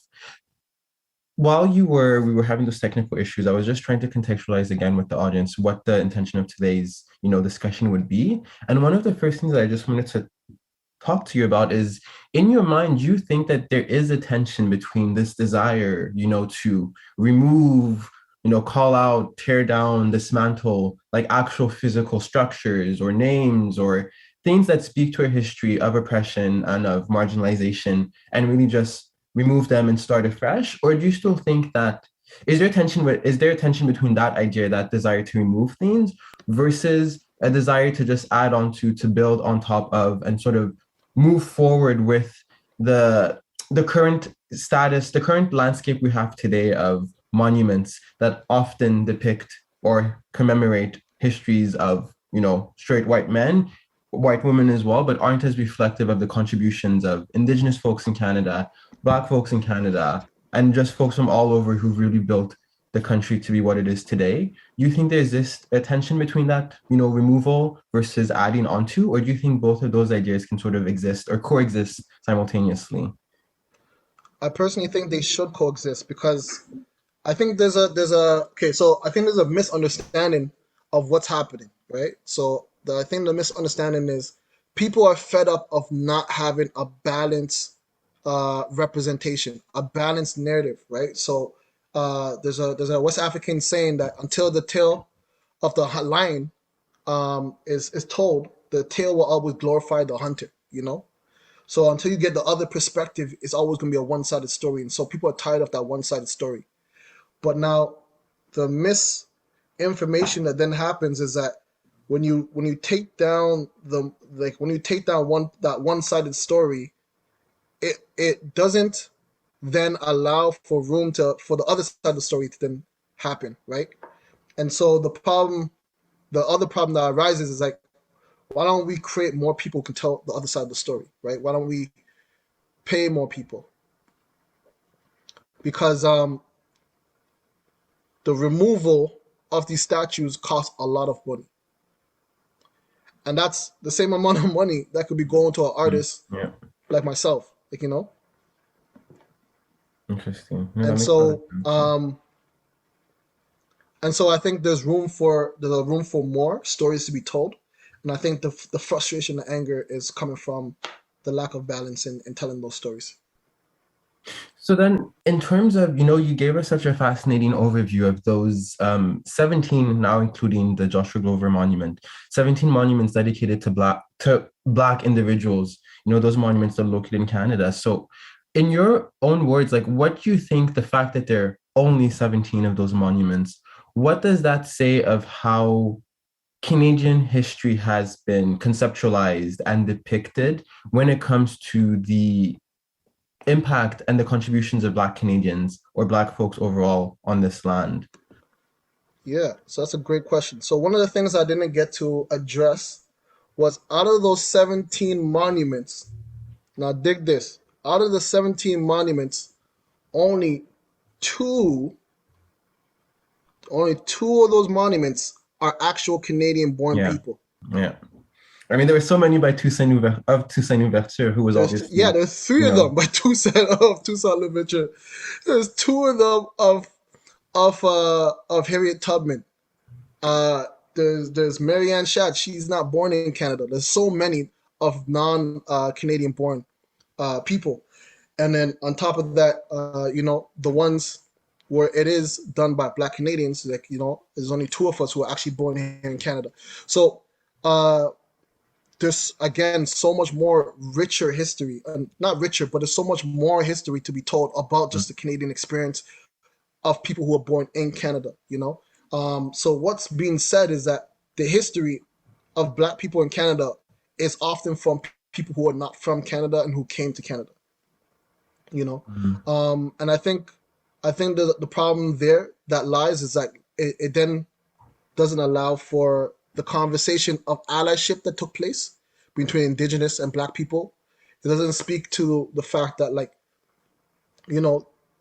while we were having those technical issues, I was just trying to contextualize again with the audience what the intention of today's, discussion would be. And one of the first things that I just wanted to talk to you about is, in your mind, you think that there is a tension between this desire, to remove, call out, tear down, dismantle, like actual physical structures or names or things that speak to a history of oppression and of marginalization, and really just remove them and start afresh? Or do you still think that is there a tension between that idea, that desire to remove things, versus a desire to just add on to build on top of, and sort of move forward with the current status, the current landscape we have today of monuments that often depict or commemorate histories of, straight white men, white women as well, but aren't as reflective of the contributions of Indigenous folks in Canada, Black folks in Canada, and just folks from all over who've really built the country to be what it is today? Do you think there's a tension between that, removal versus adding onto, or do you think both of those ideas can sort of exist or coexist simultaneously? I personally think they should coexist because I think I think there's a misunderstanding of what's happening, right? So I think the misunderstanding is people are fed up of not having a balanced representation, a balanced narrative, right? So there's a West African saying that until the tail of the lion is told, the tail will always glorify the hunter, you know? So until you get the other perspective, it's always going to be a one-sided story. And so people are tired of that one-sided story. But now the misinformation that then happens is that when you take down that one-sided story, it doesn't then allow for room for the other side of the story to then happen, right? And so the other problem that arises is like, why don't we create more people who can tell the other side of the story, right? Why don't we pay more people? Because the removal of these statues costs a lot of money. And that's the same amount of money that could be going to an artist like myself, like, you know? Interesting. And so I think there's a room for more stories to be told. And I think the frustration and anger is coming from the lack of balance in telling those stories. So then, in terms of, you gave us such a fascinating overview of those 17, now including the Joshua Glover Monument, 17 monuments dedicated to Black individuals, those monuments that are located in Canada. So in your own words, like, what do you think the fact that there are only 17 of those monuments, what does that say of how Canadian history has been conceptualized and depicted when it comes to the impact and the contributions of Black Canadians or Black folks overall on this land? Yeah, so that's a great question. So one of the things I didn't get to address was out of those 17 monuments, now dig this, out of the 17 monuments, only two of those monuments are actual Canadian-born people. Yeah. I mean, there were so many by Toussaint Louverture, who was obviously... Yeah, there's three of them by Toussaint Louverture. There's two of them of Harriet Tubman. There's Marianne Shadd. She's not born in Canada. There's so many of non-Canadian born people. And then on top of that, the ones where it is done by Black Canadians, like, there's only two of us who are actually born here in Canada. So there's, again, so much more richer history, and not richer, but there's so much more history to be told about just the Canadian experience of people who are born in Canada, So what's being said is that the history of Black people in Canada is often from people who are not from Canada and who came to Canada, And I think the problem there that lies is that it then doesn't allow for the conversation of allyship that took place between Indigenous and Black people. It doesn't speak to the fact that,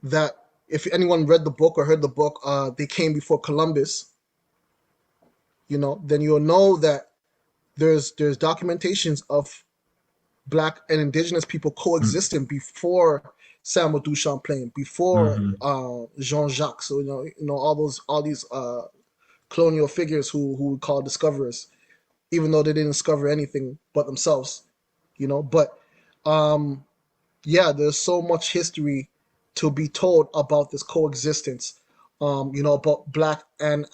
that if anyone read the book or heard the book, They Came Before Columbus, then you'll know that there's documentations of Black and Indigenous people coexisting before Samuel du Champlain, before Jean-Jacques. So all these colonial figures who we call discoverers, even though they didn't discover anything but themselves, But there's so much history to be told about this coexistence, about Black and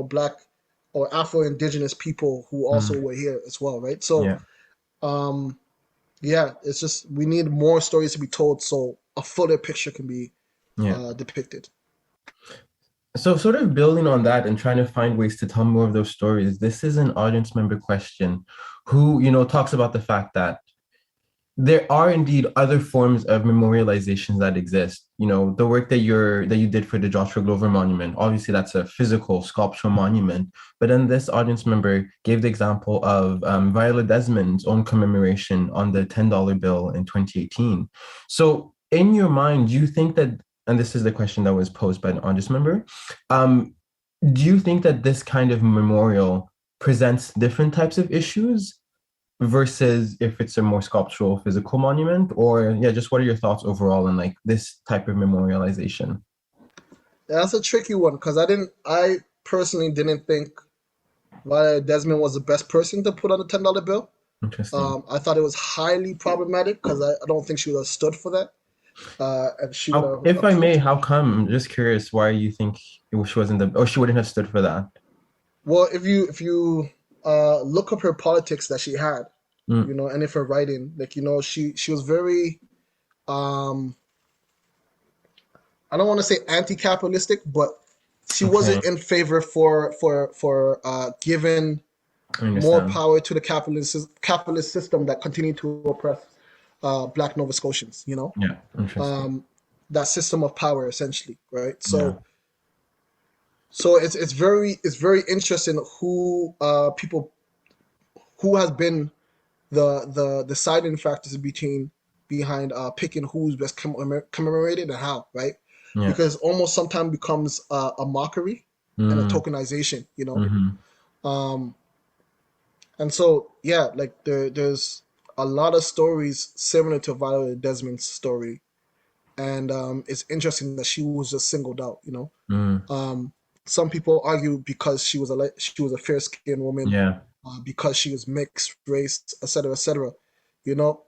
Black or Afro-Indigenous people who also were here as well, right? So, it's just we need more stories to be told so a fuller picture can be depicted. So sort of building on that and trying to find ways to tell more of those stories, this is an audience member question who, talks about the fact that there are indeed other forms of memorializations that exist. The work that you did for the Joshua Glover Monument, obviously that's a physical sculptural monument. But then this audience member gave the example of Viola Desmond's own commemoration on the $10 bill in 2018. So in your mind, do you think that, and this is the question that was posed by an audience member, do you think that this kind of memorial presents different types of issues versus if it's a more sculptural physical monument? Or yeah, just what are your thoughts overall on like this type of memorialization? That's a tricky one because I personally didn't think Viola Desmond was the best person to put on a $10 bill. Interesting. I thought it was highly problematic because I don't think she would have stood for that. And she would have If I may, approved. how come? I'm just curious why you think she wasn't or she wouldn't have stood for that. Well, if you look up her politics that she had, Mm, and if her writing, like she was very um I don't want to say anti-capitalistic, but she okay, wasn't in favor for giving I more understand. power to the capitalist system that continued to oppress Black Nova Scotians. Yeah, interesting. Um, that system of power, essentially, right? Yeah. So it's very interesting who people who has been the deciding factors behind picking who's best commemorated and how, right? Yeah. Because almost sometimes becomes a mockery and a Mm, tokenization. hmm. Um, and so yeah, like there's a lot of stories similar to Viola Desmond's story, and it's interesting that she was just singled out. Mm, Um, some people argue because she was a fair skinned woman, yeah. because she was mixed race, etc., etc. You know,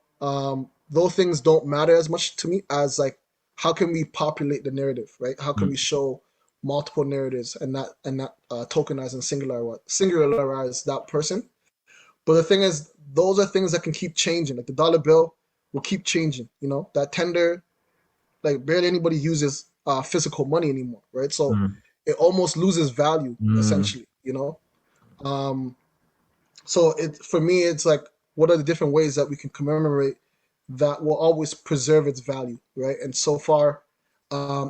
those things don't matter as much to me as like how can we populate the narrative, right? How can we Mm, show multiple narratives and not tokenize and singularize that person? But the thing is, those are things that can keep changing. Like the dollar bill will keep changing. That tender, like barely anybody uses physical money anymore, right? So mm, it almost loses value mm, essentially. Um, so for me, it's like, what are the different ways that we can commemorate that will always preserve its value, right? And so far,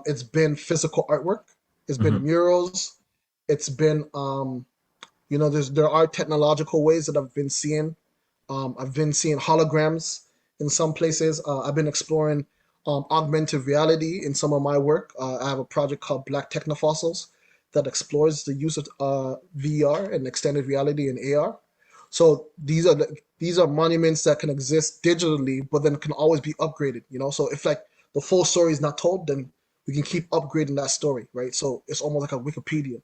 it's been physical artwork, it's been hmm. murals, it's been there are technological ways that I've been seeing. I've been seeing holograms in some places. I've been exploring augmented reality in some of my work. I have a project called Black Technofossils that explores the use of VR and extended reality and AR. So these are monuments that can exist digitally, but then can always be upgraded. So if like the full story is not told, then we can keep upgrading that story, right? So it's almost like a Wikipedia.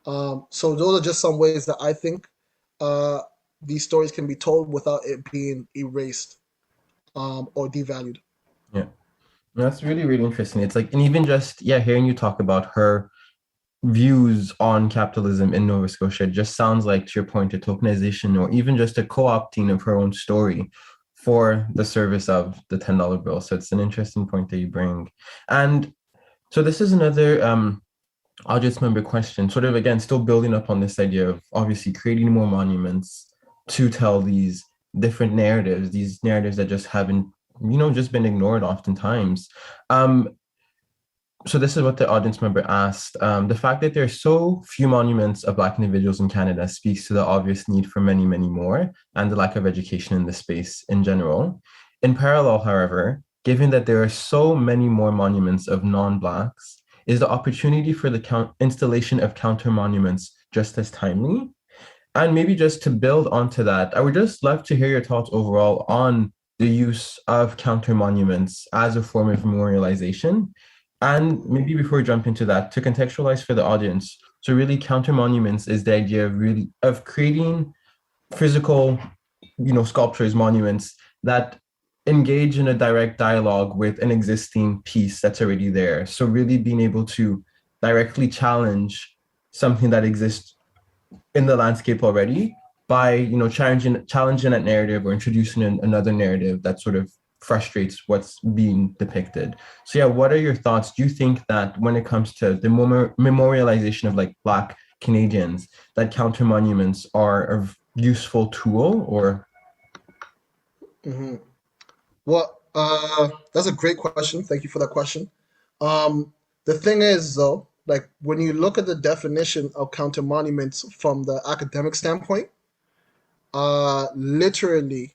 So those are just some ways that I think uh, these stories can be told without it being erased or devalued. Yeah. That's really, really interesting. It's like, and even just, yeah, hearing you talk about her views on capitalism in Nova Scotia just sounds like, to your point, a tokenization or even just a co-opting of her own story for the service of the $10 bill. So it's an interesting point that you bring. And so this is another audience member question, sort of again, still building up on this idea of obviously creating more monuments to tell these different narratives, these narratives that just haven't, just been ignored oftentimes. So this is what the audience member asked. The fact that there are so few monuments of Black individuals in Canada speaks to the obvious need for many, many more and the lack of education in the space in general. In parallel, however, given that there are so many more monuments of non-Blacks, is the opportunity for the installation of counter monuments just as timely? And maybe just to build onto that, I would just love to hear your thoughts overall on the use of counter monuments as a form of memorialization. And maybe before we jump into that, to contextualize for the audience, so really counter monuments is the idea of creating physical, sculptures, monuments that engage in a direct dialogue with an existing piece that's already there. So really being able to directly challenge something that exists in the landscape already by challenging that narrative or introducing another narrative that sort of frustrates what's being depicted. So yeah, what are your thoughts? Do you think that when it comes to the memorialization of like Black Canadians, that counter monuments are a useful tool or? hmm Well, that's a great question. Thank you for that question. The thing is, though, like when you look at the definition of counter monuments from the academic standpoint, literally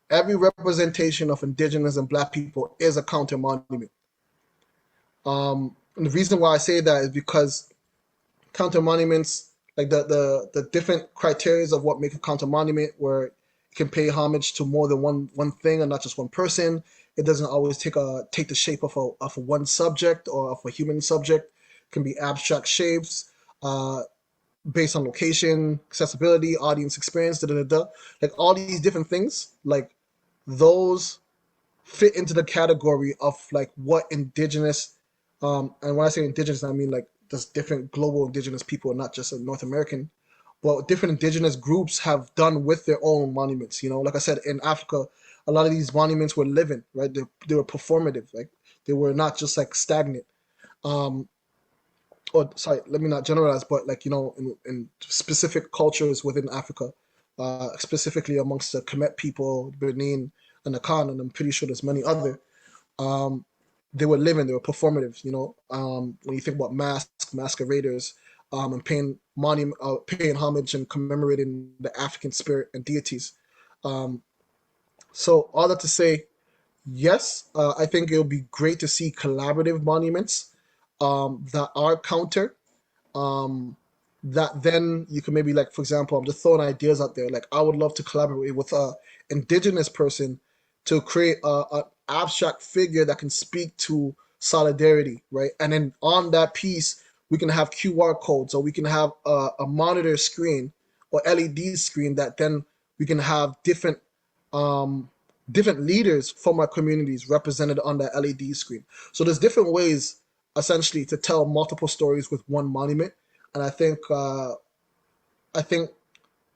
every representation of Indigenous and Black people is a counter monument. And the reason why I say that is because counter monuments, like the different criteria of what make a counter monument, where It can pay homage to more than one thing and not just one person. It doesn't always take the shape of a one subject or of a human subject. It can be abstract shapes based on location, accessibility, audience experience, da da da da. Like all these different things, like those fit into the category of like what indigenous, and when I say indigenous, I mean like there's different global indigenous people, not just a North American, but different indigenous groups have done with their own monuments. You know, like I said, in Africa, a lot of these monuments were living, right? They were performative, like they were not just like stagnant. Or sorry, let me not generalize, but like, you know, in specific cultures within Africa, specifically amongst the Kemet people, Benin, and the Khan, and I'm pretty sure there's many other. They were living, they were performative. You know, when you think about masqueraders, and paying homage and commemorating the African spirit and deities. So all that to say, yes, I think it would be great to see collaborative monuments that are counter. That then you can maybe, like, for example, I'm just throwing ideas out there. Like, I would love to collaborate with a indigenous person to create an abstract figure that can speak to solidarity, right? And then on that piece, we can have QR codes, or we can have a monitor screen or LED screen that then we can have different leaders from our communities represented on that LED screen. So there's different ways, essentially, to tell multiple stories with one monument. And I think the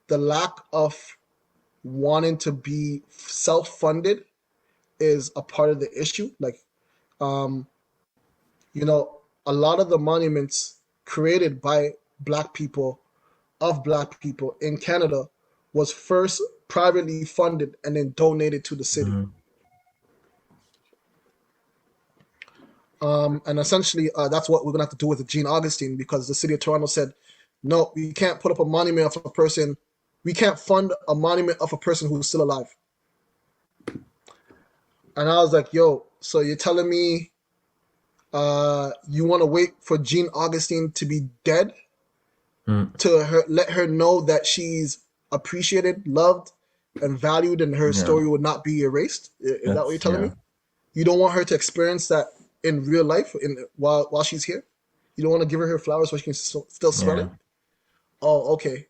lack of wanting to be self-funded is a part of the issue. Like, you know, a lot of the monuments created by Black people, of Black people in Canada, was first privately funded and then donated to the city. And essentially, that's what we're gonna have to do with the Jean Augustine, because the city of Toronto said, no, we can't put up a monument of a person. We can't fund a monument of a person who's still alive. And I was like, yo, so you're telling me you want to wait for Jean Augustine to be dead to let her know that she's appreciated, loved, and valued, and her story would not be erased? Is that what you're telling me? You don't want her to experience that in real life, while she's here? You don't want to give her flowers so she can still smell it? Oh, okay.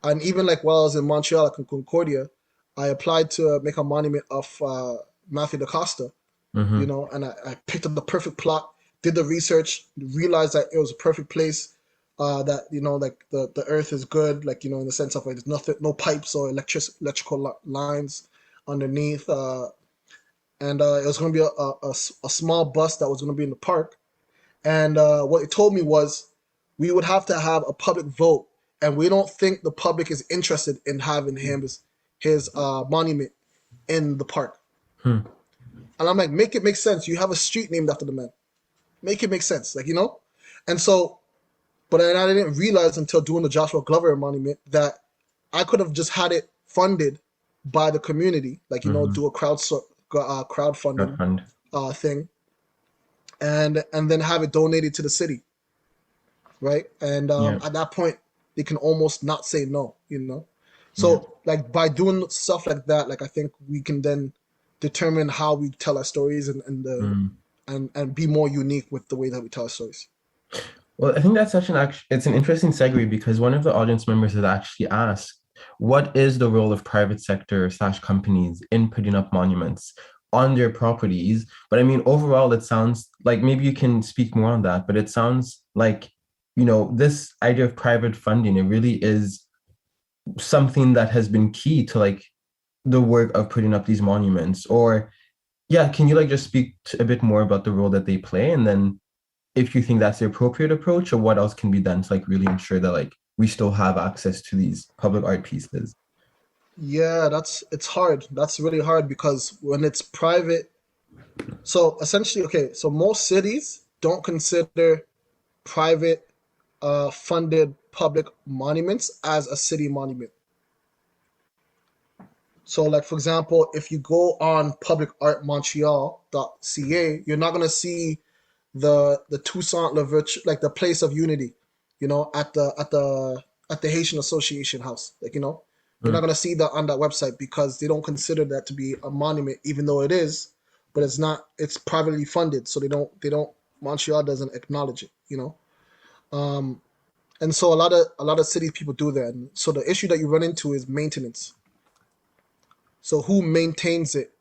And even like while I was in Montreal, like in Concordia, I applied to make a monument of Matthew DaCosta, you know, and I picked up the perfect plot, did the research, realized that it was a perfect place, that, you know, like the earth is good, like, you know, in the sense of like there's nothing, no pipes or electrical lines underneath, and it was going to be a small bus that was going to be in the park. And what it told me was we would have to have a public vote, and we don't think the public is interested in having his monument in the park. And I'm like, make it make sense. You have a street named after the man. Make it make sense, like, you know? And so, but I didn't realize until doing the Joshua Glover monument that I could have just had it funded by the community, like, you know, do a crowdfunding thing, and then have it donated to the city, right? And at that point, they can almost not say no, you know? So like by doing stuff like that, like I think we can then determine how we tell our stories and be more unique with the way that we tell our stories. Well, I think that's it's an interesting segue, because one of the audience members has actually asked, what is the role of private sector / companies in putting up monuments on their properties? But I mean, overall, it sounds like, maybe you can speak more on that, but it sounds like, you know, this idea of private funding, it really is something that has been key to like the work of putting up these monuments. Or can you like just speak a bit more about the role that they play, and then if you think that's the appropriate approach, or what else can be done to like really ensure that like we still have access to these public art pieces? Yeah, it's hard. That's really hard, because when it's private, so essentially, okay, so most cities don't consider private funded public monuments as a city monument. So like, for example, if you go on publicartmontreal.ca, you're not gonna see the Toussaint Louverture, like the place of unity, you know, at the Haitian Association House, like, you know, You're not going to see that on that website because they don't consider that to be a monument, even though it is, but it's not. It's privately funded, so they don't. Montreal doesn't acknowledge it, you know. And so a lot of city people do that. And so the issue that you run into is maintenance. So who maintains it?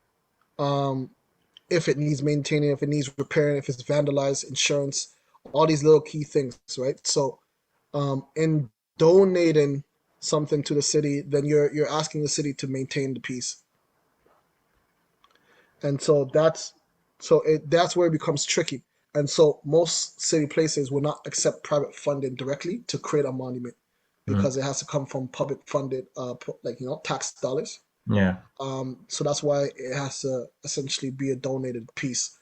If it needs maintaining, if it needs repairing, if it's vandalized, insurance, all these little key things, right? So in donating something to the city, then you're asking the city to maintain the piece. And so that's where it becomes tricky. And so most city places will not accept private funding directly to create a monument because it has to come from public funded, tax dollars. Yeah. So that's why it has to essentially be a donated piece.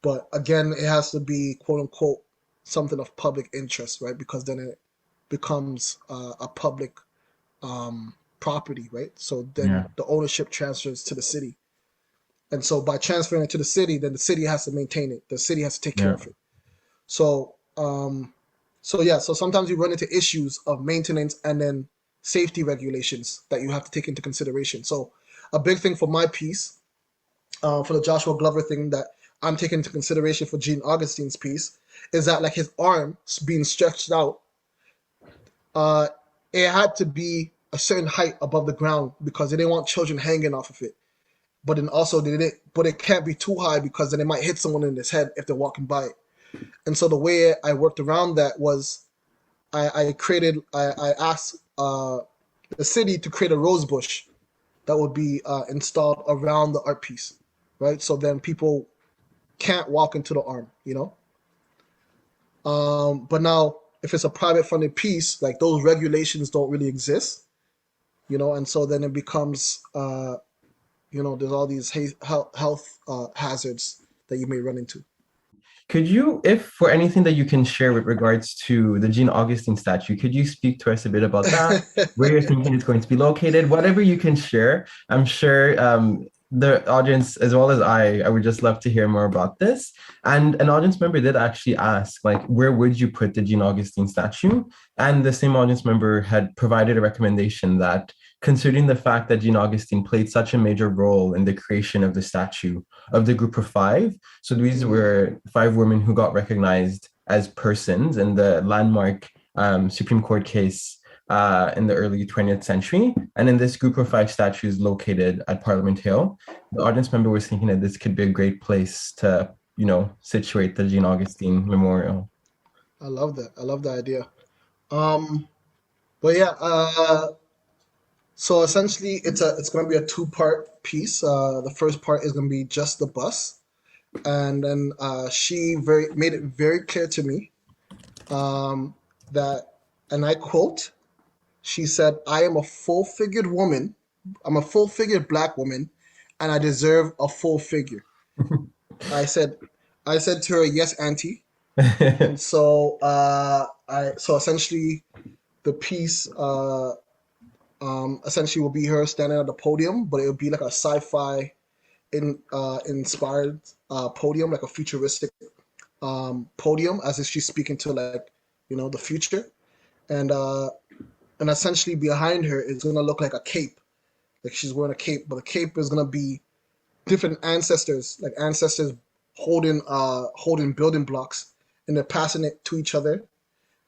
But again, it has to be quote unquote something of public interest, right? Because then it becomes a public property, right? So then the ownership transfers to the city. And so by transferring it to the city, then the city has to maintain it. The city has to take care of it. So so sometimes you run into issues of maintenance and then safety regulations that you have to take into consideration. So a big thing for my piece, for the Joshua Glover thing that I'm taking into consideration for Jean Augustine's piece, is that like his arm being stretched out, it had to be a certain height above the ground because they didn't want children hanging off of it. But then also but it can't be too high because then it might hit someone in his head if they're walking by it. And so the way I worked around that was I asked the city to create a rose bush that would be installed around the art piece, right? So then people can't walk into the arm, you know? But now if it's a private funded piece, like those regulations don't really exist, you know? And so then it becomes, there's all these health hazards that you may run into. Could you, if for anything that you can share with regards to the Jean Augustine statue, could you speak to us a bit about that? Where you're thinking it's going to be located? Whatever you can share. I'm sure the audience, as well as I would just love to hear more about this. And an audience member did actually ask, like, where would you put the Jean Augustine statue? And the same audience member had provided a recommendation that, considering the fact that Jean Augustine played such a major role in the creation of the statue of the group of five. So these were 5 women who got recognized as persons in the landmark Supreme Court case in the early 20th century. And in this group of 5 statues located at Parliament Hill, the audience member was thinking that this could be a great place to, situate the Jean Augustine Memorial. I love that. I love the idea. But yeah, so essentially, it's going to be a 2-part piece. The first part is going to be just the bus, and then she made it very clear to me that, and I quote, she said, "I am a full-figured woman. I'm a full-figured Black woman, and I deserve a full figure." I said to her, "Yes, Auntie." And so so essentially, the piece. Essentially will be her standing at the podium, but it would be like a sci-fi inspired podium, like a futuristic podium, as if she's speaking to the future, and essentially behind her is gonna look like a cape, like she's wearing a cape, but the cape is gonna be different ancestors holding building blocks, and they're passing it to each other,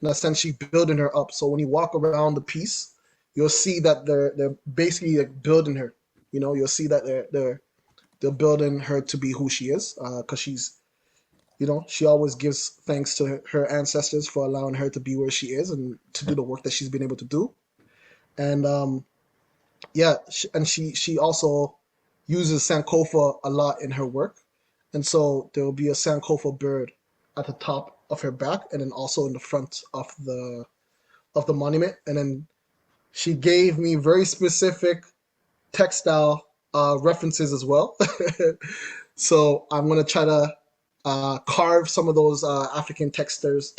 and essentially building her up. So when you walk around the piece, you'll see that they're basically like building her. You'll see that they're building her to be who she is, because she's, she always gives thanks to her ancestors for allowing her to be where she is and to do the work that she's been able to do. And she also uses Sankofa a lot in her work, and so there will be a Sankofa bird at the top of her back, and then also in the front of the monument, and then she gave me very specific textile references as well. So I'm going to try to carve some of those African textures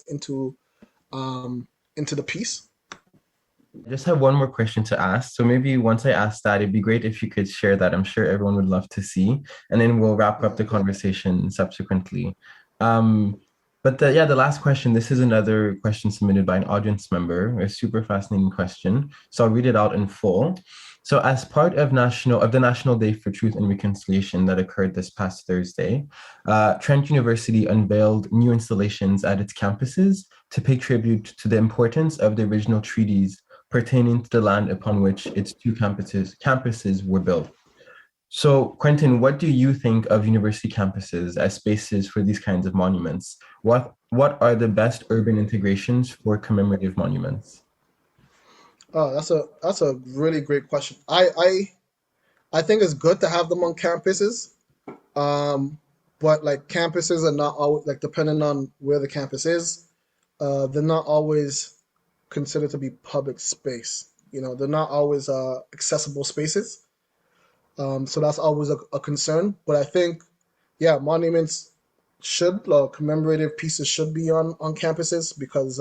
into the piece. I just have one more question to ask. So maybe once I ask that, it'd be great if you could share that. I'm sure everyone would love to see. And then we'll wrap up the conversation subsequently. But the last question, this is another question submitted by an audience member, a super fascinating question. So I'll read it out in full. So as part of the National Day for Truth and Reconciliation that occurred this past Thursday, Trent University unveiled new installations at its campuses to pay tribute to the importance of the original treaties pertaining to the land upon which its two campuses were built. So, Quentin, what do you think of university campuses as spaces for these kinds of monuments? What are the best urban integrations for commemorative monuments? Oh, that's a really great question. I think it's good to have them on campuses. Um, but like campuses are not always like depending on where the campus is, they're not always considered to be public space. They're not always accessible spaces. So that's always a concern. But I think, yeah, monuments should, commemorative pieces should be on campuses because,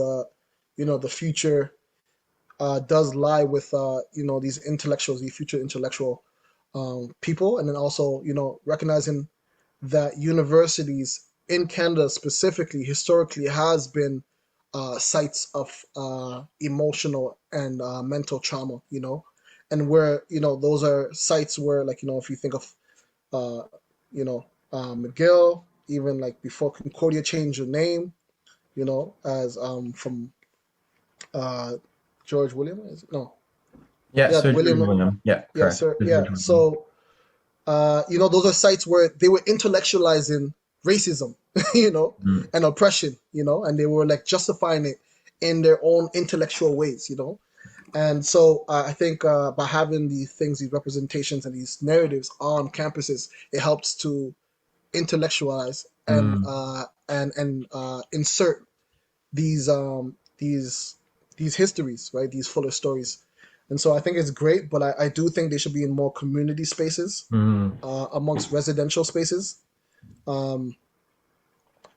the future does lie with, these intellectuals, these future intellectual people. And then also, recognizing that universities in Canada specifically, historically, has been sites of emotional and mental trauma, and where those are sites where, like, if you think of uh, McGill, even like before Concordia changed the name, as from uh, George William, is it? No, Yeah, yeah, Sir George William, William. Yeah, yeah, correct. sir, Sir yeah. George William. So those are sites where they were intellectualizing racism, Mm, and oppression, and they were like justifying it in their own intellectual ways, And so I think by having these things, these representations, and these narratives on campuses, it helps to intellectualize mm, and insert these these histories, right? These fuller stories. And so I think it's great, but I do think they should be in more community spaces, mm. amongst residential spaces. Um,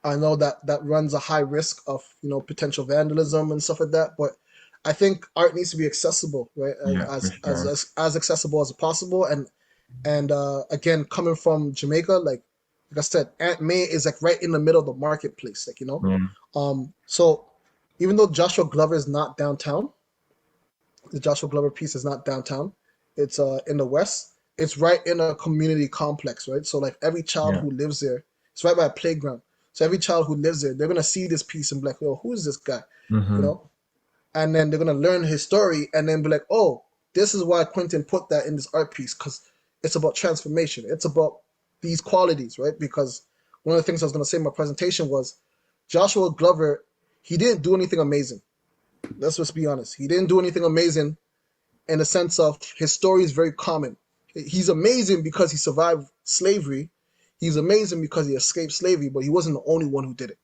I know that that runs a high risk of potential vandalism and stuff like that, but I think art needs to be accessible, right? Yeah, for sure. As accessible as possible. And again, coming from Jamaica, like I said, Aunt May is like right in the middle of the marketplace, Yeah, So even though Joshua Glover is not downtown, the Joshua Glover piece is not downtown. It's in the west. It's right in a community complex, right? So like every child yeah. who lives there, it's right by a playground. So every child who lives there, they're gonna see this piece and be like, "Oh, who is this guy?" You Mm-hmm. know? And then they're gonna learn his story and then be like, "Oh, this is why Quentin put that in this art piece because it's about transformation. It's about these qualities, right?" Because one of the things I was gonna say in my presentation was Joshua Glover, he didn't do anything amazing. Let's just be honest. He didn't do anything amazing in the sense of his story is very common. He's amazing because he survived slavery. He's amazing because he escaped slavery, but he wasn't the only one who did it.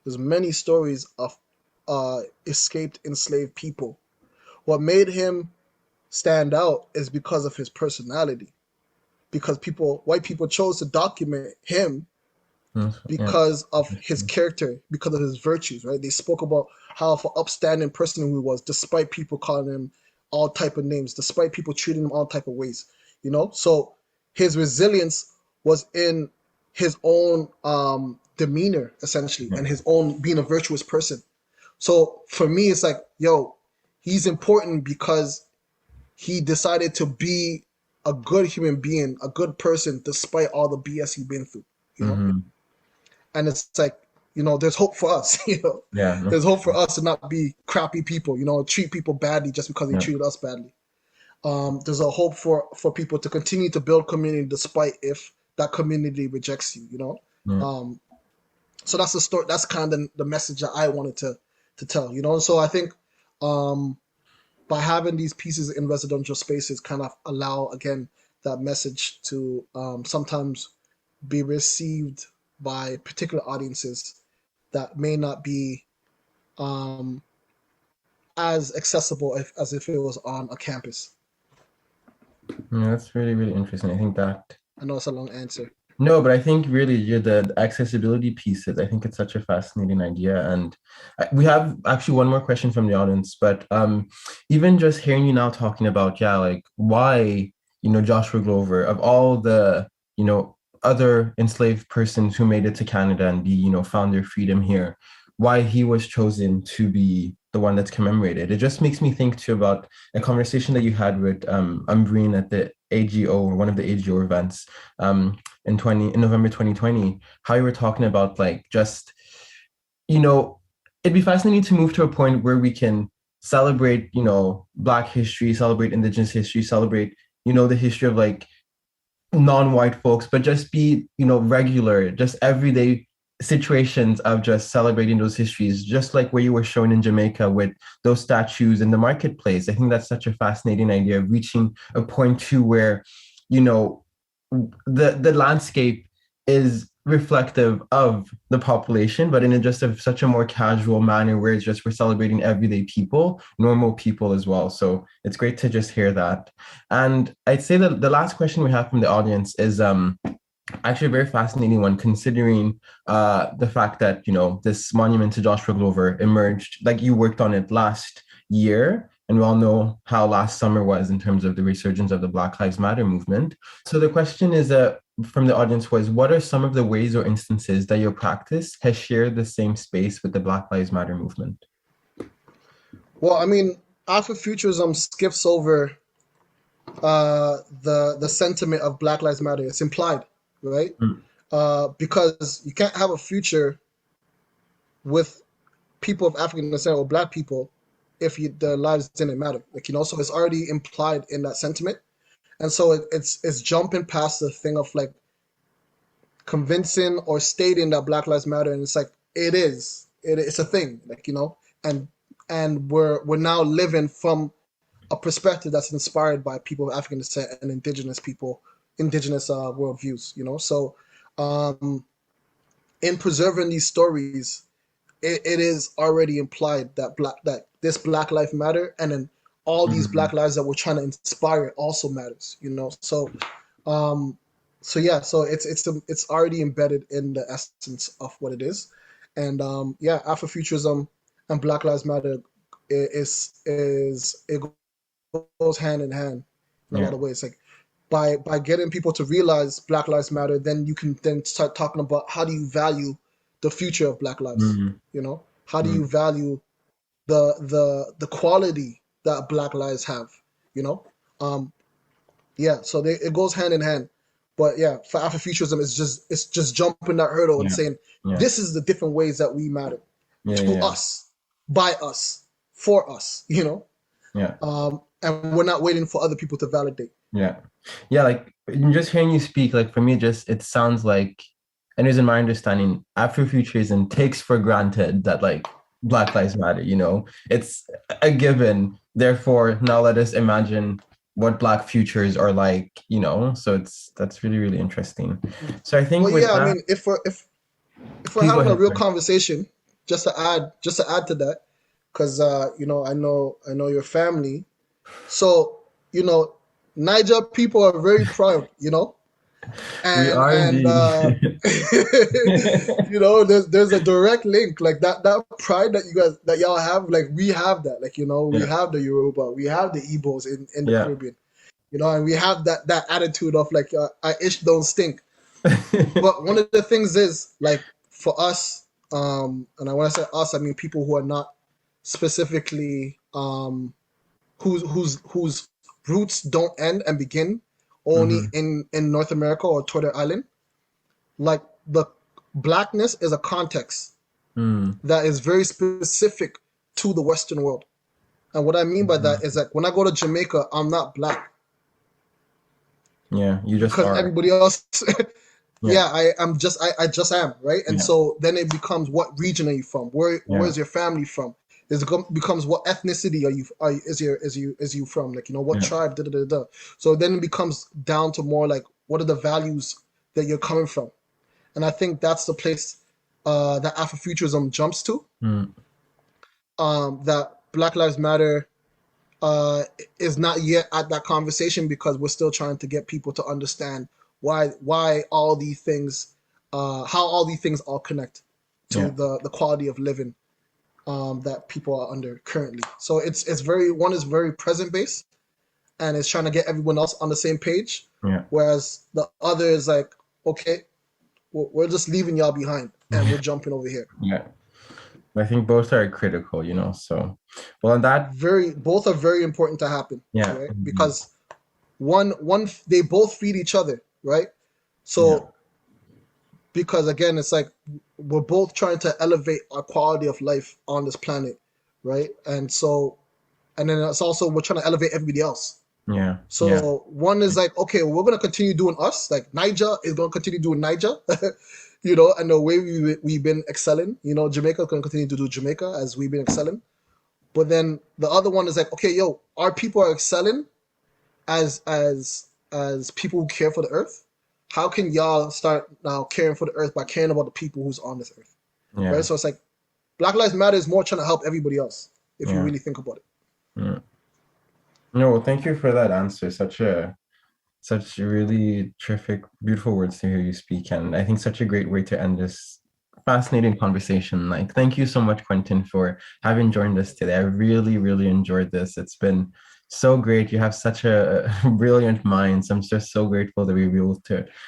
There's many stories of escaped enslaved people. What made him stand out is because of his personality. Because white people chose to document him Yeah, because of his character, because of his virtues, right? They spoke about how of an upstanding person he was, despite people calling him all type of names, despite people treating him all type of ways, So his resilience was in his own demeanor, essentially, yeah. and his own being a virtuous person. So for me, it's like, yo, he's important because he decided to be a good human being, a good person, despite all the BS he's been through, you know? Mm-hmm. And it's like, there's hope for us, Yeah, no, there's for hope for sure. us to not be crappy people, treat people badly just because they Yeah, treated us badly. There's a hope for people to continue to build community despite if that community rejects you, yeah. um, so that's the story. That's kind of the message that I wanted to tell, So I think um, by having these pieces in residential spaces, kind of allow again that message to sometimes be received by particular audiences that may not be um, as accessible as if it was on a campus. Yeah, that's really, really interesting. I think that I know it's a long answer. no, but I think really the accessibility pieces, I think it's such a fascinating idea. And we have actually one more question from the audience, but even just hearing you now talking about, yeah, like why, Joshua Glover, of all the, other enslaved persons who made it to Canada and found their freedom here, why he was chosen to be the one that's commemorated. It just makes me think too about a conversation that you had with Umbreen at the AGO, or one of the AGO events in November 2020, how you were talking about like just, it'd be fascinating to move to a point where we can celebrate, Black history, celebrate Indigenous history, celebrate, the history of like non-white folks, but just be, regular, just everyday situations of just celebrating those histories, just like where you were showing in Jamaica with those statues in the marketplace. I think that's such a fascinating idea of reaching a point too where, the landscape is reflective of the population, but in such a more casual manner where it's just we're celebrating everyday people, normal people as well. So it's great to just hear that. And I'd say that the last question we have from the audience is actually a very fascinating one, considering the fact that, this monument to Joshua Glover emerged, like you worked on it last year, and we all know how last summer was in terms of the resurgence of the Black Lives Matter movement. So the question is from the audience was, what are some of the ways or instances that your practice has shared the same space with the Black Lives Matter movement? Well, I mean, Afrofuturism skips over the sentiment of Black Lives Matter. It's implied, right? Because you can't have a future with people of African descent or Black people if their lives didn't matter. Like, so it's already implied in that sentiment. And so it's jumping past the thing of like convincing or stating that Black Lives Matter, and it's like it's a thing, like, and we're now living from a perspective that's inspired by people of African descent and indigenous worldviews, So in preserving these stories, it is already implied that this Black Lives Matter, and then all these Black lives that we're trying to inspire also matters, So so it's already embedded in the essence of what it is, and Afrofuturism and Black Lives Matter it goes hand in hand in a lot of ways. Like by getting people to realize Black Lives Matter, then you can then start talking about how do you value the future of Black lives, How do you value the quality that Black lives have, So it goes hand in hand. But yeah, for Afrofuturism, it's just jumping that hurdle and saying this is the different ways that we matter to us, by us, for us, and we're not waiting for other people to validate. Like just hearing you speak, like for me, it sounds like, and as in my understanding, Afrofuturism takes for granted that like Black Lives Matter, it's a given. Therefore, now let us imagine what Black futures are like, So that's really, really interesting. So I think, I mean, if we're having a real conversation, just to add to that, because I know your family, so Niger people are very proud, And, we are and there's a direct link, like that pride that y'all have, like we have that, like we have the Yoruba, we have the Igbos in the Caribbean, and we have that attitude of like I ish don't stink. But one of the things is like for us, and when I say us, I mean people who are not specifically whose roots don't end and begin only in North America or Torres Island. Like the Blackness is a context that is very specific to the Western world. And what I mean by that is like when I go to Jamaica, I'm not Black. Yeah, you just are. Everybody else I just am, right? And so then it becomes, what region are you from? Where's your family from? It becomes, what ethnicity is you from? Like, what tribe? So then it becomes down to more like, what are the values that you're coming from? And I think that's the place that Afrofuturism jumps to. That Black Lives Matter is not yet at that conversation, because we're still trying to get people to understand why all these things, how all these things all connect to the quality of living that people are under currently. So one is very present based, and it's trying to get everyone else on the same page. Whereas the other is like, okay, we're just leaving y'all behind and we're jumping over here. Yeah. I think both are critical, so well on that. Both are very important to happen. Yeah. Right? Because one they both feed each other, right? So because again, it's like we're both trying to elevate our quality of life on this planet, right? And then it's also we're trying to elevate everybody else. Yeah. So one is like, okay, we're gonna continue doing us. Like Niger is gonna continue doing Niger, and the way we've been excelling. Jamaica is gonna continue to do Jamaica as we've been excelling. But then the other one is like, okay, our people are excelling as people who care for the earth. How can y'all start now caring for the earth by caring about the people who's on this earth? Yeah. Right? So it's like Black Lives Matter is more trying to help everybody else if you really think about it. Yeah. No, thank you for that answer. Such really terrific, beautiful words to hear you speak, and I think such a great way to end this fascinating conversation. Like, thank you so much, Quentin, for having joined us today. I really, really enjoyed this. It's been so great. You have such a brilliant mind. So I'm just so grateful that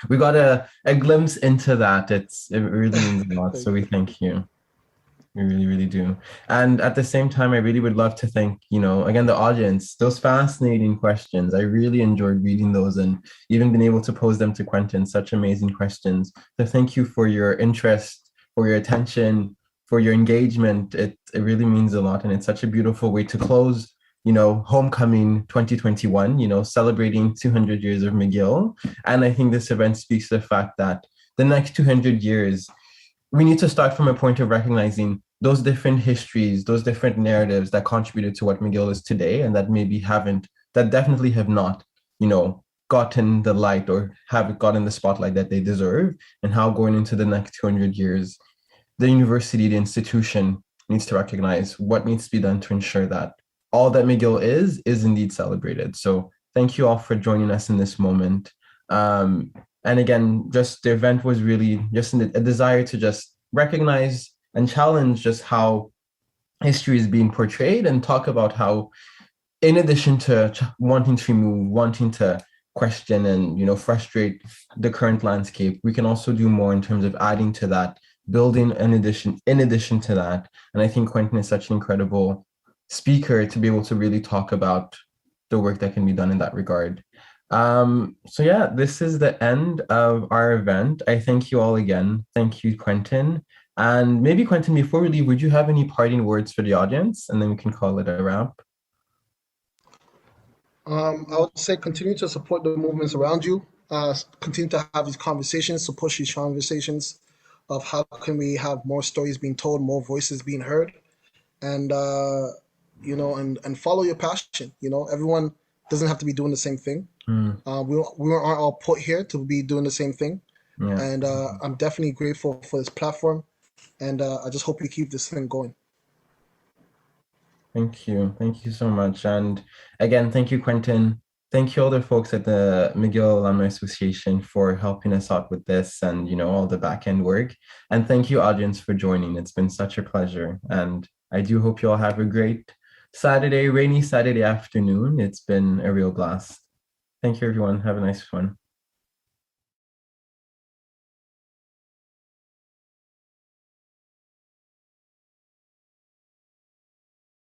we got a glimpse into that. It really means a lot. So we thank you. We really, really do. And at the same time, I really would love to thank, again, the audience, those fascinating questions. I really enjoyed reading those and even been able to pose them to Quentin, such amazing questions. So thank you for your interest, for your attention, for your engagement. It really means a lot. And it's such a beautiful way to close, Homecoming 2021, celebrating 200 years of McGill. And I think this event speaks to the fact that the next 200 years, we need to start from a point of recognizing those different histories, those different narratives that contributed to what McGill is today, and that definitely have not, gotten the light or haven't gotten the spotlight that they deserve, and how going into the next 200 years, the university, the institution needs to recognize what needs to be done to ensure that all that McGill is indeed celebrated. So thank you all for joining us in this moment. And again, just the event was really just a desire to just recognize and challenge just how history is being portrayed, and talk about how, in addition to wanting to remove, wanting to question and, frustrate the current landscape, we can also do more in terms of adding to that, building in addition to that. And I think Quentin is such an incredible speaker to be able to really talk about the work that can be done in that regard. So yeah, this is the end of our event. I thank you all again. Thank you, Quentin. And maybe, Quentin, before we leave, would you have any parting words for the audience? And then we can call it a wrap. I would say continue to support the movements around you. Continue to have these conversations, to push these conversations of how can we have more stories being told, more voices being heard, and and follow your passion. Everyone doesn't have to be doing the same thing. We aren't all put here to be doing the same thing. Yeah. And I'm definitely grateful for this platform, and I just hope you keep this thing going. Thank you so much. And again, thank you, Quentin. Thank you all the folks at the McGill Alumni Association for helping us out with this and all the back end work. And thank you, audience, for joining. It's been such a pleasure, and I do hope you all have a great rainy Saturday afternoon. It's been a real blast. Thank you, everyone. Have a nice one.